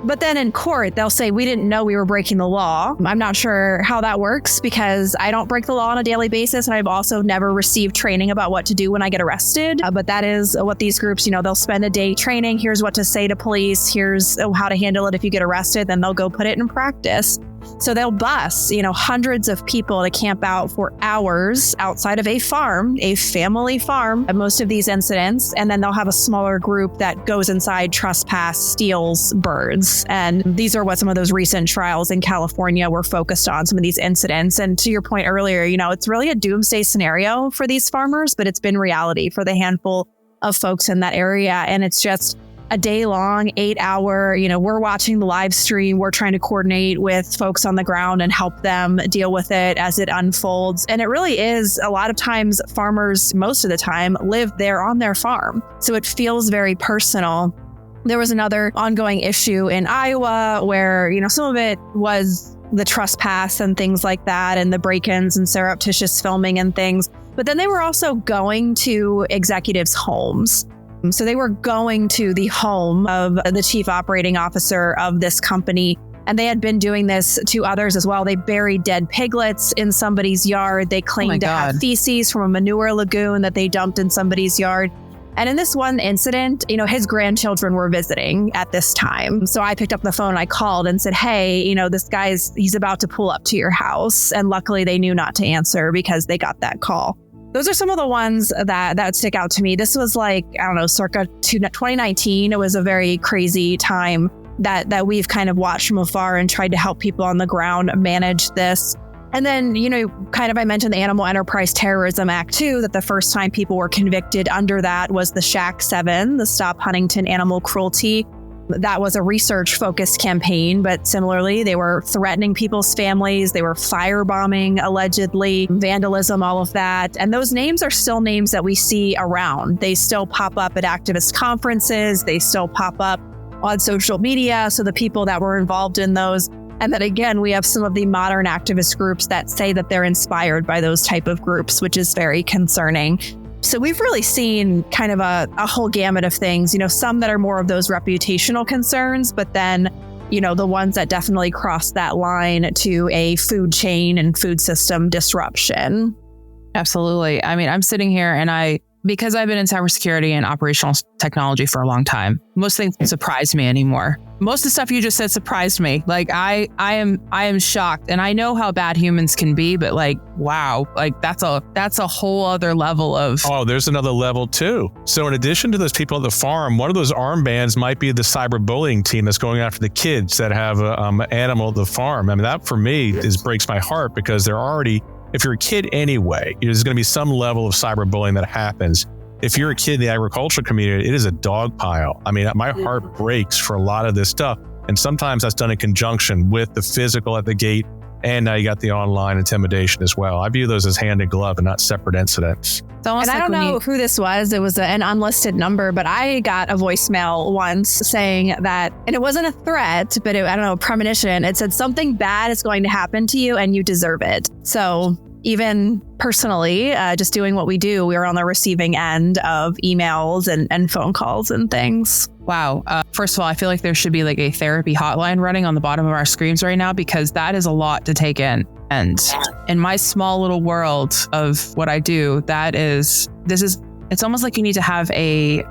But then in court, they'll say, we didn't know we were breaking the law. I'm not sure how that works because I don't break the law on a daily basis. And I've also never received training about what to do when I get arrested. But that is what these groups, they'll spend a day training. Here's what to say to police. Here's how to handle it if you get arrested. Then they'll go put it in practice. So they'll bus, hundreds of people to camp out for hours outside of a farm, a family farm, at most of these incidents. And then they'll have a smaller group that goes inside, trespass, steals birds. And these are what some of those recent trials in California were focused on, some of these incidents. And to your point earlier, it's really a doomsday scenario for these farmers, but it's been reality for the handful of folks in that area. And it's just a day long, 8 hour, we're watching the live stream. We're trying to coordinate with folks on the ground and help them deal with it as it unfolds. And it really is a lot of times farmers, most of the time, live there on their farm. So it feels very personal. There was another ongoing issue in Iowa where, some of it was the trespass and things like that and the break-ins and surreptitious filming and things. But then they were also going to executives' homes. So they were going to the home of the chief operating officer of this company, and they had been doing this to others as well. They buried dead piglets in somebody's yard. They claimed to have feces from a manure lagoon that they dumped in somebody's yard. And in this one incident, his grandchildren were visiting at this time. So I picked up the phone, I called and said, hey, this he's about to pull up to your house. And luckily they knew not to answer because they got that call. Those are some of the ones that stick out to me. This was circa 2019. It was a very crazy time that we've kind of watched from afar and tried to help people on the ground manage this. And then, I mentioned the Animal Enterprise Terrorism Act too, that the first time people were convicted under that was the SHAC 7, the Stop Huntington Animal Cruelty. That was a research-focused campaign, but similarly, they were threatening people's families. They were firebombing, allegedly, vandalism, all of that. And those names are still names that we see around. They still pop up at activist conferences. They still pop up on social media. So the people that were involved in those. And then again, we have some of the modern activist groups that say that they're inspired by those type of groups, which is very concerning. So we've really seen kind of a whole gamut of things, some that are more of those reputational concerns, but then, the ones that definitely cross that line to a food chain and food system disruption.
Absolutely. I mean, I'm sitting here and because I've been in cybersecurity and operational technology for a long time, most things don't surprise me anymore. Most of the stuff you just said surprised me. Like I am shocked, and I know how bad humans can be, but wow, that's a whole other level of.
Oh, there's another level too. So in addition to those people at the farm, one of those armbands might be the cyberbullying team that's going after the kids that have an animal at the farm. I mean, that for me breaks my heart because they're already. If you're a kid anyway, there's going to be some level of cyberbullying that happens. If you're a kid in the agricultural community, it is a dog pile. I mean, my heart breaks for a lot of this stuff. And sometimes that's done in conjunction with the physical at the gate. And now you got the online intimidation as well. I view those as hand in glove and not separate incidents.
And I don't know who this was. It was an unlisted number, but I got a voicemail once saying that, and it wasn't a threat, but a premonition. It said something bad is going to happen to you and you deserve it. So even personally, just doing what we do, we were on the receiving end of emails and phone calls and things.
Wow. First of all, I feel like there should be a therapy hotline running on the bottom of our screens right now, because that is a lot to take in. And in my small little world of what I do, it's almost like you need to have a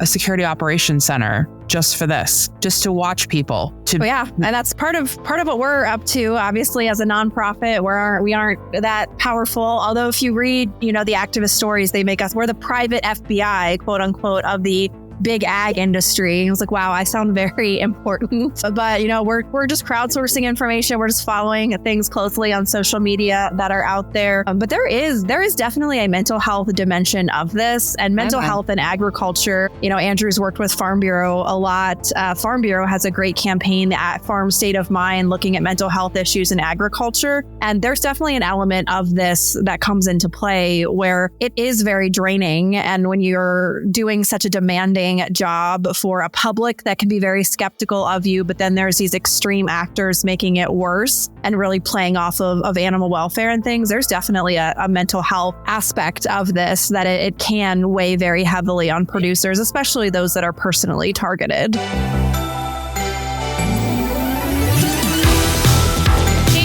security operations center just for this, just to watch people.
And that's part of what we're up to. Obviously, as a nonprofit, we aren't that powerful. Although if you read, the activist stories, they make us, we're the private FBI, quote unquote, of the big ag industry. I was like, wow, I sound very important. But, we're just crowdsourcing information. We're just following things closely on social media that are out there. But there is definitely a mental health dimension of this, and mental health in agriculture. Andrew's worked with Farm Bureau a lot. Farm Bureau has a great campaign, the Farm State of Mind, looking at mental health issues in agriculture. And there's definitely an element of this that comes into play where it is very draining. And when you're doing such a demanding job for a public that can be very skeptical of you, but then there's these extreme actors making it worse and really playing off of animal welfare and things, there's definitely a mental health aspect of this that it can weigh very heavily on producers, especially those that are personally targeted.
Hey,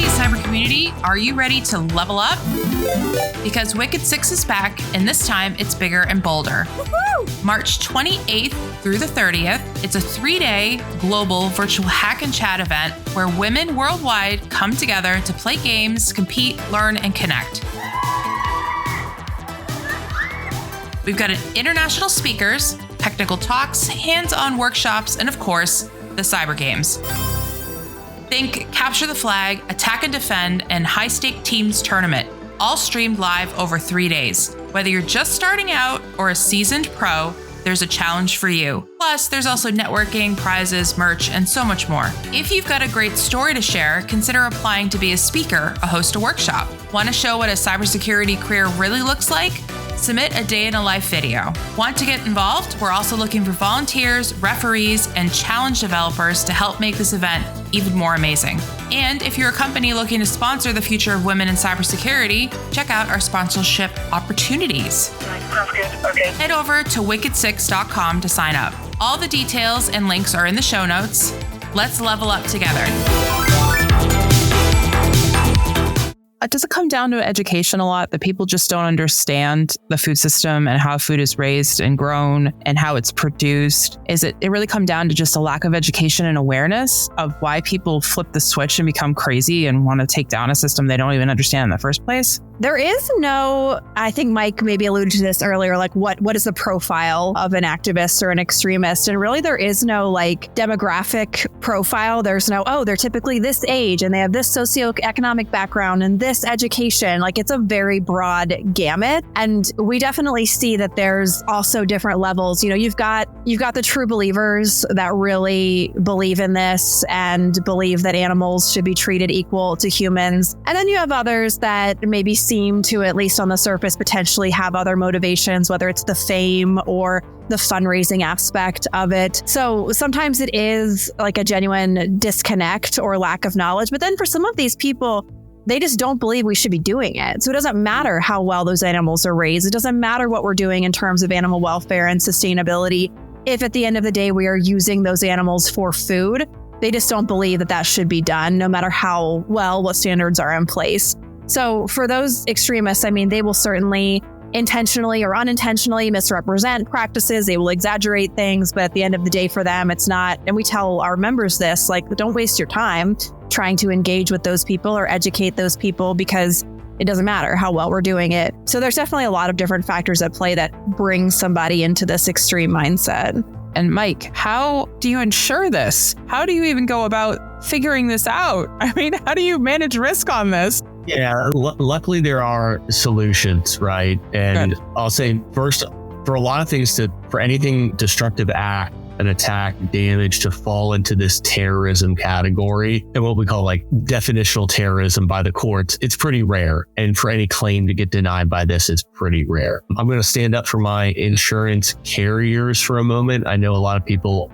cyber community, are you ready to level up? Because Wicked 6 is back, and this time it's bigger and bolder. Woo-hoo! March 28th through the 30th, it's a 3-day global virtual hack and chat event where women worldwide come together to play games, compete, learn, and connect. We've got international speakers, technical talks, hands-on workshops, and of course, the cyber games. Think Capture the Flag, Attack and Defend, and High-Stake Teams Tournament, all streamed live over 3 days. Whether you're just starting out or a seasoned pro, there's a challenge for you. Plus, there's also networking, prizes, merch, and so much more. If you've got a great story to share, consider applying to be a speaker or host a workshop. Want to show what a cybersecurity career really looks like? Submit a day in a life video. Want to get involved? We're also looking for volunteers, referees, and challenge developers to help make this event even more amazing. And if you're a company looking to sponsor the future of women in cybersecurity, check out our sponsorship opportunities.
Sounds good. Okay.
Head over to wicked6.com to sign up. All the details and links are in the show notes. Let's level up together. does it come down to education a lot, that people just don't understand the food system and how food is raised and grown and how it's produced? Is it really come down to just a lack of education and awareness of why people flip the switch and become crazy and want to take down a system they don't even understand in the first place?
There is no, I think Mike maybe alluded to this earlier, like what is the profile of an activist or an extremist? And really there is no like demographic profile. There's no, oh, they're typically this age and they have this socioeconomic background and this education. Like it's a very broad gamut. And we definitely see that there's also different levels. You know, you've got the true believers that really believe in this and believe that animals should be treated equal to humans. And then you have others that maybe seem to, at least on the surface, potentially have other motivations, whether it's the fame or the fundraising aspect of it. So sometimes it is like a genuine disconnect or lack of knowledge. But then for some of these people, they just don't believe we should be doing it. So it doesn't matter how well those animals are raised. It doesn't matter what we're doing in terms of animal welfare and sustainability. If at the end of the day, we are using those animals for food, they just don't believe that that should be done, no matter how well what standards are in place. So for those extremists, I mean, they will certainly intentionally or unintentionally misrepresent practices. They will exaggerate things, but at the end of the day for them, it's not. And we tell our members this, like, don't waste your time trying to engage with those people or educate those people, because it doesn't matter how well we're doing it. So there's definitely a lot of different factors at play that bring somebody into this extreme mindset.
And Mike, how do you ensure this? How do you even go about figuring this out? I mean, how do you manage risk on this?
Yeah, luckily there are solutions, right? And good. I'll say first, for a lot of things, for anything destructive act, an attack, damage to fall into this terrorism category and what we call like definitional terrorism by the courts, it's pretty rare. And for any claim to get denied by this, it's pretty rare. I'm going to stand up for my insurance carriers for a moment. I know a lot of people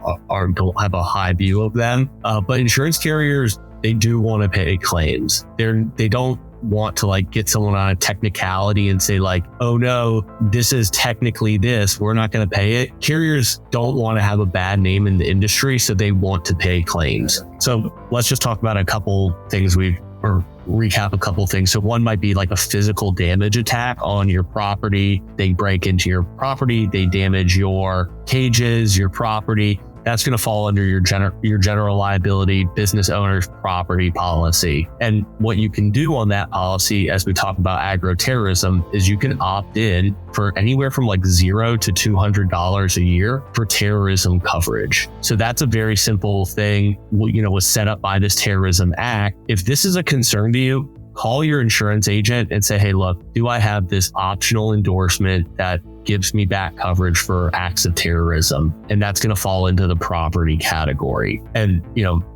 don't have a high view of them, but insurance carriers, they do want to pay claims. They don't want to like get someone on a technicality and say like, oh no, this is technically this, we're not going to pay it. Carriers don't want to have a bad name in the industry, so they want to pay claims. So let's just talk about a couple things or recap a couple things. So one might be like a physical damage attack on your property. They break into your property, they damage your cages, your property. That's going to fall under your general liability business owner's property policy. And what you can do on that policy, as we talk about agroterrorism, is you can opt in for anywhere from like $0 to $200 a year for terrorism coverage. So that's a very simple thing, was set up by this Terrorism Act. If this is a concern to you, call your insurance agent and say, hey, look, do I have this optional endorsement that gives me back coverage for acts of terrorism? And that's going to fall into the property category. And,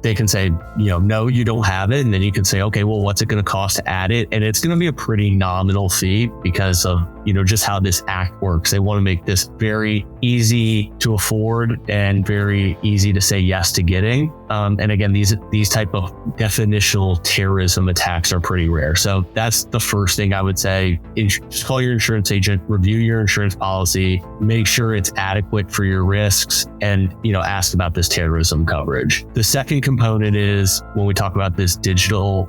they can say, no, you don't have it. And then you can say, okay, well, what's it going to cost to add it? And it's going to be a pretty nominal fee because of, just how this act works. They want to make this very easy to afford and very easy to say yes to getting. And again, these type of definitional terrorism attacks are pretty rare. So that's the first thing I would say. Just call your insurance agent, review your insurance policy, make sure it's adequate for your risks, and ask about this terrorism coverage. The second component is when we talk about these digital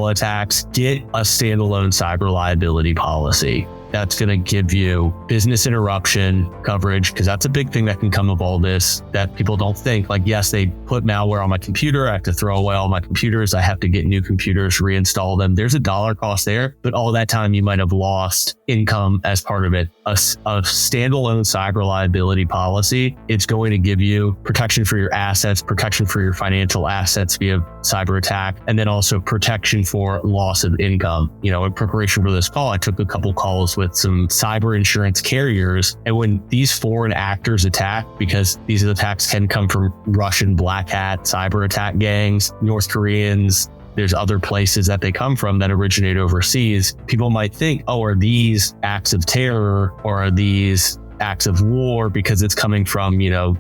attacks, get a standalone cyber liability policy. That's going to give you business interruption coverage, because that's a big thing that can come of all this that people don't think. Like, yes, they put malware on my computer. I have to throw away all my computers. I have to get new computers, reinstall them. There's a dollar cost there, but all that time you might have lost income as part of it. A standalone cyber liability policy, it's going to give you protection for your assets, protection for your financial assets via cyber attack, and then also protection for loss of income. In preparation for this call, I took a couple calls with some cyber insurance carriers. And when these foreign actors attack, because these attacks can come from Russian black hat cyber attack gangs, North Koreans, there's other places that they come from that originate overseas, people might think, oh, are these acts of terror or are these acts of war because it's coming from,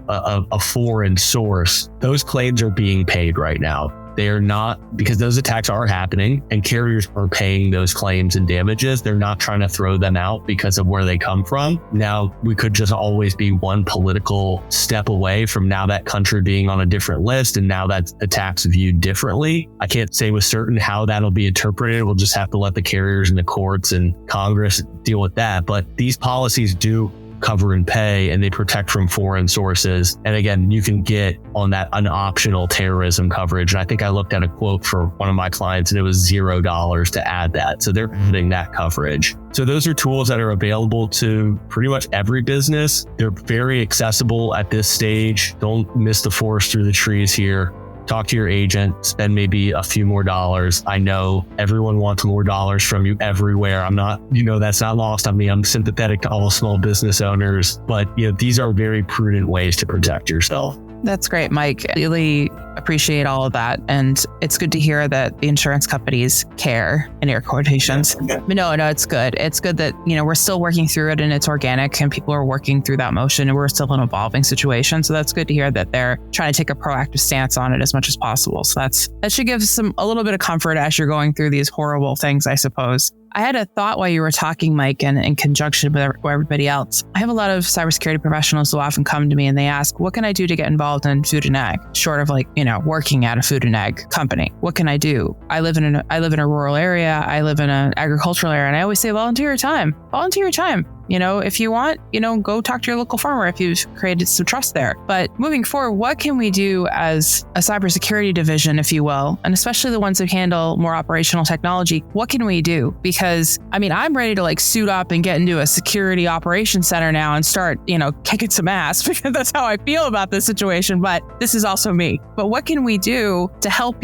a foreign source? Those claims are being paid right now. They are not, because those attacks are happening and carriers are paying those claims and damages. They're not trying to throw them out because of where they come from. Now, we could just always be one political step away from now that country being on a different list, and now that attacks viewed differently. I can't say with certain how that'll be interpreted. We'll just have to let the carriers and the courts and Congress deal with that. But these policies do cover and pay, and they protect from foreign sources. And again, you can get on that an optional terrorism coverage. And I think I looked at a quote for one of my clients and it was $0 to add that. So they're getting that coverage. So those are tools that are available to pretty much every business. They're very accessible at this stage. Don't miss the forest through the trees here. Talk to your agent, spend maybe a few more dollars. I know everyone wants more dollars from you everywhere. I'm not, that's not lost on me. I'm sympathetic to all small business owners, but these are very prudent ways to protect yourself.
That's great, Mike. Really appreciate all of that. And it's good to hear that the insurance companies care, in air quotations. But no, it's good. It's good that, we're still working through it and it's organic and people are working through that motion and we're still in an evolving situation. So that's good to hear that they're trying to take a proactive stance on it as much as possible. So that should give a little bit of comfort as you're going through these horrible things, I suppose. I had a thought while you were talking, Mike, and in conjunction with everybody else. I have a lot of cybersecurity professionals who often come to me and they ask, what can I do to get involved in food and ag? Short of working at a food and ag company. What can I do? I live in a rural area. I live in an agricultural area. And I always say, volunteer your time. If you want, go talk to your local farmer if you've created some trust there. But moving forward, what can we do as a cybersecurity division, if you will, and especially the ones that handle more operational technology? What can we do? Because I'm ready to suit up and get into a security operations center now and start, kicking some ass because that's how I feel about this situation. But this is also me. But what can we do to help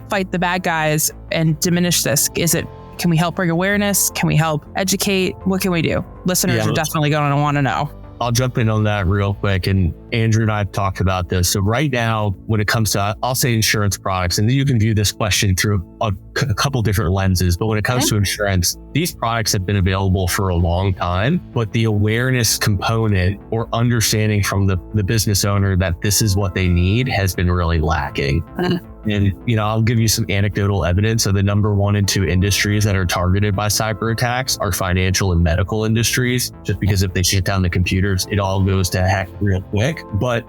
fight the bad guys and diminish this? Can we help bring awareness? Can we help educate? What can we do? Listeners are definitely going to want to know.
I'll jump in on that real quick. And Andrew and I have talked about this. So right now, when it comes to, I'll say insurance products, and you can view this question through a couple different lenses. But when it comes to insurance, these products have been available for a long time, but the awareness component or understanding from the business owner that this is what they need has been really lacking. And, I'll give you some anecdotal evidence of the number 1 and 2 industries that are targeted by cyber attacks are financial and medical industries, just because if they shut down the computers, it all goes to heck real quick.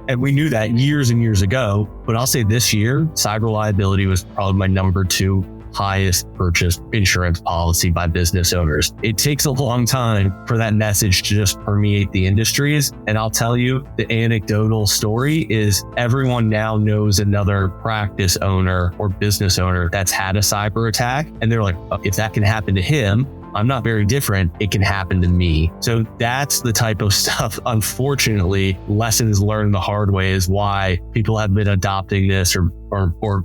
And we knew that years and years ago, but I'll say this year, cyber liability was probably my number 2 highest purchased insurance policy by business owners. It takes a long time for that message to just permeate the industries. And I'll tell you, the anecdotal story is everyone now knows another practice owner or business owner that's had a cyber attack. And they're like, oh, if that can happen to him, I'm not very different. It can happen to me. So that's the type of stuff, unfortunately, lessons learned the hard way is why people have been adopting this or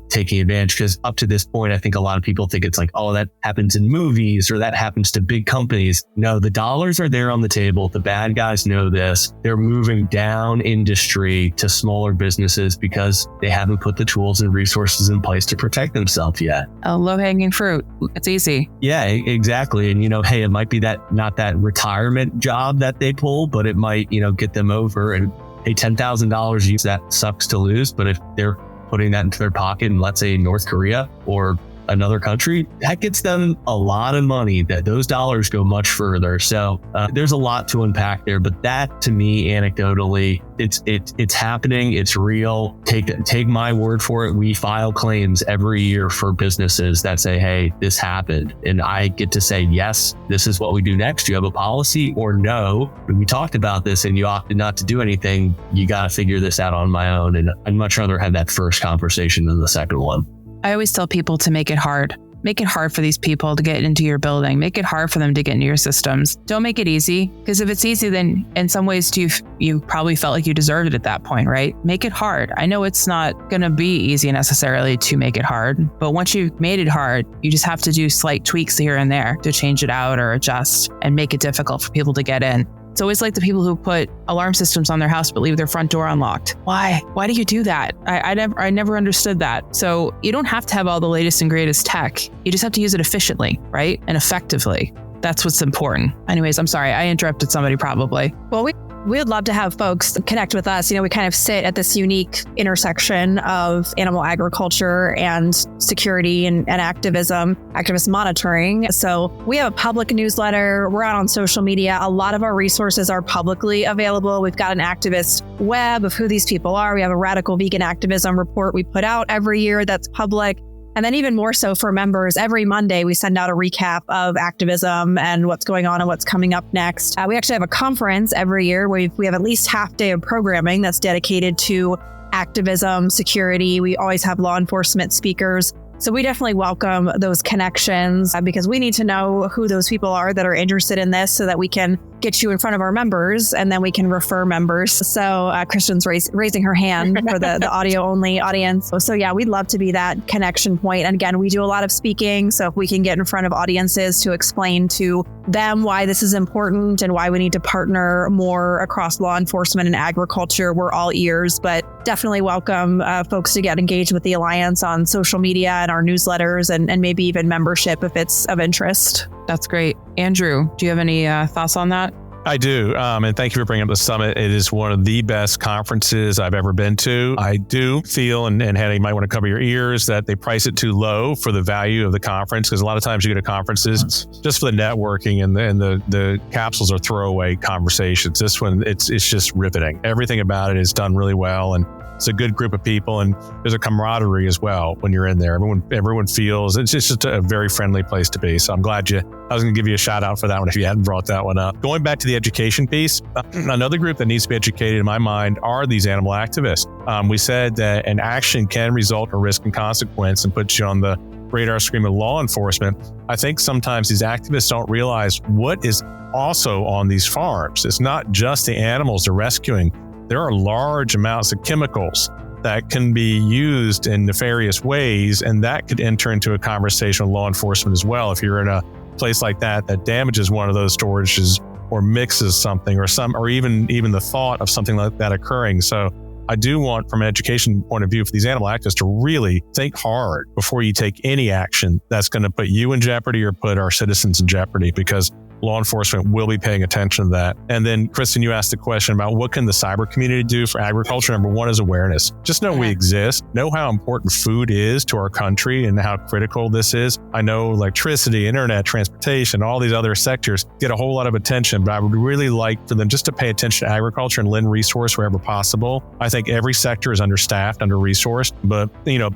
taking advantage. Because up to this point, I think a lot of people think it's like, oh, that happens in movies or that happens to big companies. No, the dollars are there on the table. The bad guys know this. They're moving down industry to smaller businesses because they haven't put the tools and resources in place to protect themselves yet.
Low-hanging fruit. It's easy.
Yeah, exactly. And, hey, it might be not that retirement job that they pull, but it might, get them over. And hey, $10,000, that sucks to lose. But if they're putting that into their pocket in, let's say, North Korea or another country, that gets them a lot of money. That those dollars go much further. So there's a lot to unpack there. But that, to me, anecdotally, it's happening. It's real. Take my word for it. We file claims every year for businesses that say, hey, this happened. And I get to say, yes, this is what we do next. Do you have a policy? Or no, we talked about this and you opted not to do anything. You got to figure this out on my own. And I'd much rather have that first conversation than the second one.
I always tell people to make it hard. Make it hard for these people to get into your building. Make it hard for them to get into your systems. Don't make it easy, because if it's easy, then in some ways you probably felt like you deserved it at that point, right? Make it hard. I know it's not going to be easy necessarily to make it hard, but once you've made it hard, you just have to do slight tweaks here and there to change it out or adjust and make it difficult for people to get in. It's always like the people who put alarm systems on their house but leave their front door unlocked. Why? Why do you do that? I never understood that. So you don't have to have all the latest and greatest tech. You just have to use it efficiently, right? And effectively. That's what's important. Anyways, I'm sorry. I interrupted somebody probably.
Well, We would love to have folks connect with us. We kind of sit at this unique intersection of animal agriculture and security and activism, activist monitoring. So we have a public newsletter. We're out on social media. A lot of our resources are publicly available. We've got an activist web of who these people are. We have a radical vegan activism report we put out every year that's public. And then even more so for members, every Monday, we send out a recap of activism and what's going on and what's coming up next. We actually have a conference every year where we have at least half day of programming that's dedicated to activism, security. We always have law enforcement speakers. So we definitely welcome those connections because we need to know who those people are that are interested in this so that we can get you in front of our members and then we can refer members. So Kristen's raising her hand for the audio only audience. So yeah, we'd love to be that connection point. And again, we do a lot of speaking. So if we can get in front of audiences to explain to them why this is important and why we need to partner more across law enforcement and agriculture, we're all ears, but definitely welcome folks to get engaged with the Alliance on social media and our newsletters and maybe even membership if it's of interest.
That's great. Andrew, do you have any thoughts on that?
I do. And thank you for bringing up the summit. It is one of the best conferences I've ever been to. I do feel, and Hannah, you might want to cover your ears, that they price it too low for the value of the conference. Because a lot of times you go to conferences just for the networking and the capsules are throwaway conversations. This one, it's just riveting. Everything about it is done really well. And it's a good group of people, and there's a camaraderie as well when you're in there. Everyone feels it's just a very friendly place to be. So I'm glad I was going to give you a shout out for that one if you hadn't brought that one up. Going back to the education piece, another group that needs to be educated in my mind are these animal activists. We said that an action can result in risk and consequence and put you on the radar screen of law enforcement. I think sometimes these activists don't realize what is also on these farms. It's not just the animals they're rescuing. There are large amounts of chemicals that can be used in nefarious ways, and that could enter into a conversation with law enforcement as well. If you're in a place like that damages one of those storages or mixes something or even the thought of something like that occurring. So I do want, from an education point of view, for these animal activists to really think hard before you take any action that's going to put you in jeopardy or put our citizens in jeopardy, because law enforcement will be paying attention to that. And then, Kristen, you asked the question about what can the cyber community do for agriculture. Number one is awareness. Just know we exist. Know how important food is to our country and how critical this is. I know electricity, internet, transportation, all these other sectors get a whole lot of attention, but I would really like for them just to pay attention to agriculture and lend resource wherever possible. I think every sector is understaffed, under-resourced, but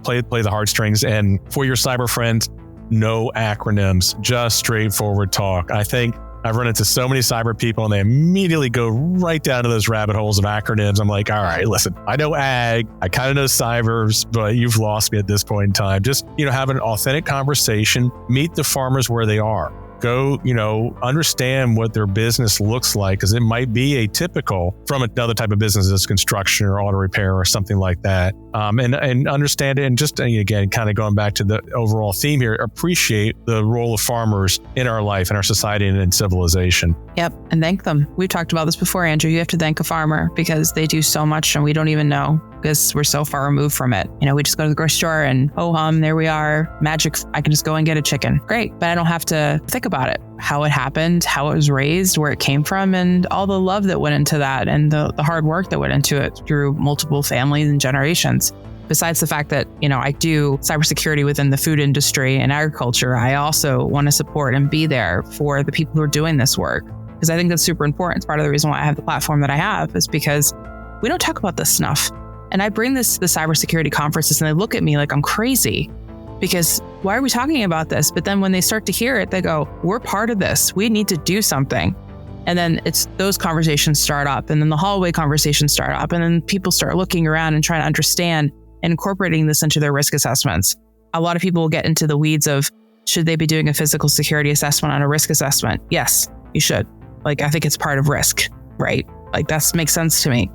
play the heartstrings. And for your cyber friends, no acronyms, just straightforward talk. I think I've run into so many cyber people and they immediately go right down to those rabbit holes of acronyms. I'm like, all right, listen, I know ag, I kind of know cybers, but you've lost me at this point in time. Just, have an authentic conversation, meet the farmers where they are. Go, understand what their business looks like, because it might be atypical from another type of business as construction or auto repair or something like that. And understand it. And just, again, kind of going back to the overall theme here, appreciate the role of farmers in our life, in our society, and in civilization.
Yep. And thank them. We've talked about this before, Andrew. You have to thank a farmer because they do so much and we don't even know because we're so far removed from it. We just go to the grocery store and there we are. Magic. I can just go and get a chicken. Great. But I don't have to think about it, how it happened, how it was raised, where it came from, and all the love that went into that and the hard work that went into it through multiple families and generations. Besides the fact that, I do cybersecurity within the food industry and agriculture, I also want to support and be there for the people who are doing this work. Because I think that's super important. It's part of the reason why I have the platform that I have is because we don't talk about this stuff. And I bring the cybersecurity conferences and they look at me like I'm crazy because why are we talking about this? But then when they start to hear it, they go, we're part of this. We need to do something. And then it's those conversations start up and then the hallway conversations start up and then people start looking around and trying to understand and incorporating this into their risk assessments. A lot of people will get into the weeds of, should they be doing a physical security assessment on a risk assessment? Yes, you should. I think it's part of risk, right? That makes sense to me.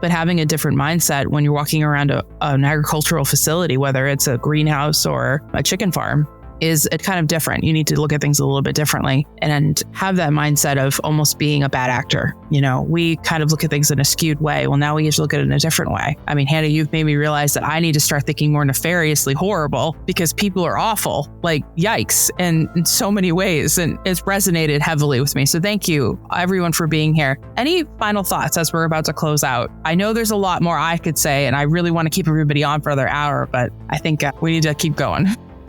But having a different mindset when you're walking around an agricultural facility, whether it's a greenhouse or a chicken farm, is kind of different. You need to look at things a little bit differently and have that mindset of almost being a bad actor. We kind of look at things in a skewed way. Well, now we get to look at it in a different way. I mean, Hannah, you've made me realize that I need to start thinking more nefariously horrible because people are awful, like yikes, in so many ways. And it's resonated heavily with me. So thank you, everyone, for being here. Any final thoughts as we're about to close out? I know there's a lot more I could say, and I really want to keep everybody on for another hour, but I think we need to keep going.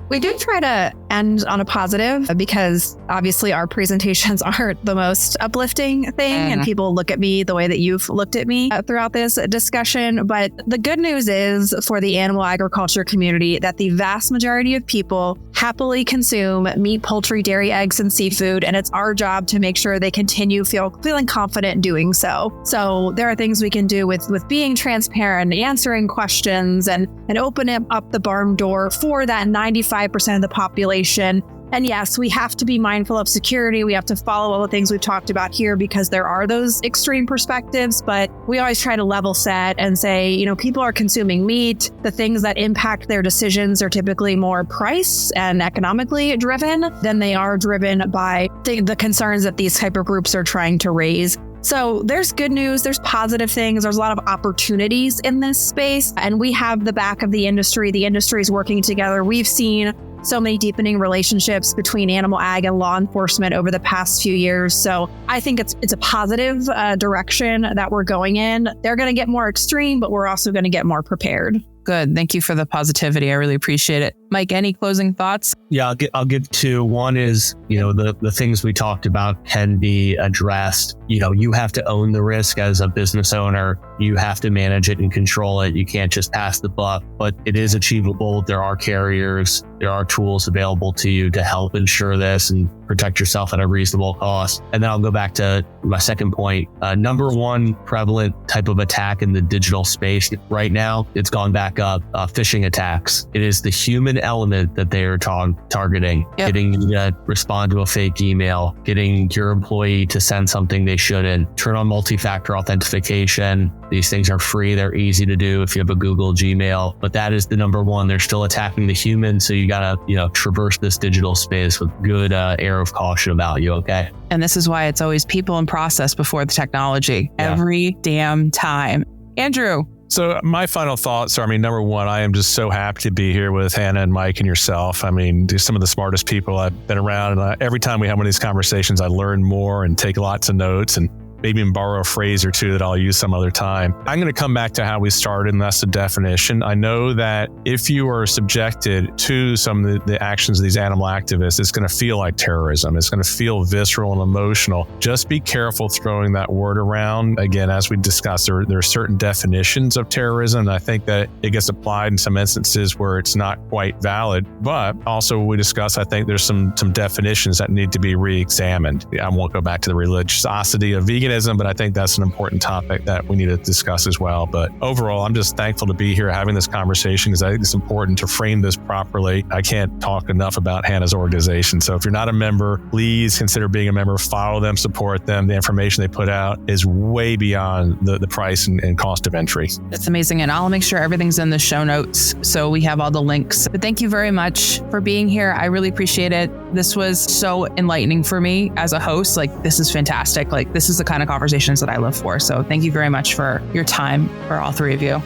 We did try to end on a positive because obviously our presentations aren't the most uplifting thing and people look at me the way that you've looked at me throughout this discussion. But the good news is for the animal agriculture community that the vast majority of people happily consume meat, poultry, dairy, eggs, and seafood. And it's our job to make sure they continue feeling confident doing so. So there are things we can do with being transparent, answering questions, and opening up the barn door for that 95% of the population. And yes, we have to be mindful of security. We have to follow all the things we've talked about here because there are those extreme perspectives, but we always try to level set and say, people are consuming meat. The things that impact their decisions are typically more price and economically driven than they are driven by the concerns that these type of groups are trying to raise. So there's good news, there's positive things, there's a lot of opportunities in this space, and we have the back of the industry. The industry is working together. We've seen so many deepening relationships between animal ag and law enforcement over the past few years. So I think it's a positive direction that we're going in. They're going to get more extreme, but we're also going to get more prepared.
Good. Thank you for the positivity. I really appreciate it. Mike, any closing thoughts?
Yeah, I'll give two. One is, the things we talked about can be addressed. You have to own the risk as a business owner. You have to manage it and control it. You can't just pass the buck, but it is achievable. There are carriers. There are tools available to you to help ensure this and protect yourself at a reasonable cost. And then I'll go back to my second point. Number one prevalent type of attack in the digital space right now, it's gone back up, phishing attacks. It is the human element that they are targeting. Yep. Getting you to respond to a fake email, getting your employee to send something they shouldn't, turn on multi-factor authentication. These things are free. They're easy to do if you have a Google Gmail, but that is the number one. They're still attacking the human. So you got to, traverse this digital space with good air of caution about you. Okay.
And this is why it's always people and process before the technology every damn time. Andrew.
So my final thoughts are, number one, I am just so happy to be here with Hannah and Mike and yourself. They're some of the smartest people I've been around. And every time we have one of these conversations, I learn more and take lots of notes and maybe even borrow a phrase or two that I'll use some other time. I'm going to come back to how we started, and that's the definition. I know that if you are subjected to some of the actions of these animal activists, it's going to feel like terrorism. It's going to feel visceral and emotional. Just be careful throwing that word around. Again, as we discussed, there are certain definitions of terrorism, and I think that it gets applied in some instances where it's not quite valid. But also we discussed, I think there's some definitions that need to be re-examined. I won't go back to the religiosity of veganism, but I think that's an important topic that we need to discuss as well. But overall, I'm just thankful to be here having this conversation because I think it's important to frame this properly. I can't talk enough about Hannah's organization. So if you're not a member, please consider being a member, follow them, support them. The information they put out is way beyond the price and cost of entry.
That's amazing. And I'll make sure everything's in the show notes so we have all the links. But thank you very much for being here. I really appreciate it. This was so enlightening for me as a host. This is fantastic. This is the kind of conversations that I live for. So thank you very much for your time, for all three of you.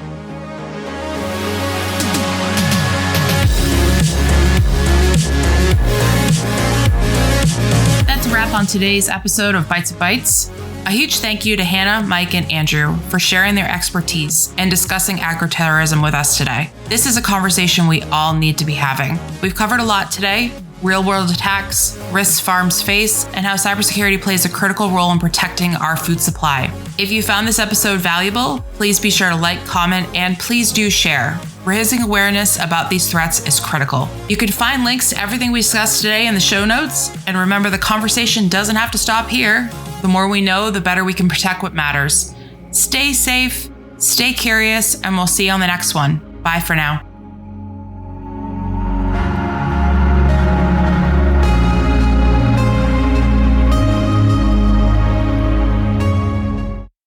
That's a wrap on today's episode of Bites of Bites. A huge thank you to Hannah, Mike, and Andrew for sharing their expertise and discussing agroterrorism with us today. This is a conversation we all need to be having. We've covered a lot today: real-world attacks, risks farms face, and how cybersecurity plays a critical role in protecting our food supply. If you found this episode valuable, please be sure to like, comment, and please do share. Raising awareness about these threats is critical. You can find links to everything we discussed today in the show notes. And remember, the conversation doesn't have to stop here. The more we know, the better we can protect what matters. Stay safe, stay curious, and we'll see you on the next one. Bye for now.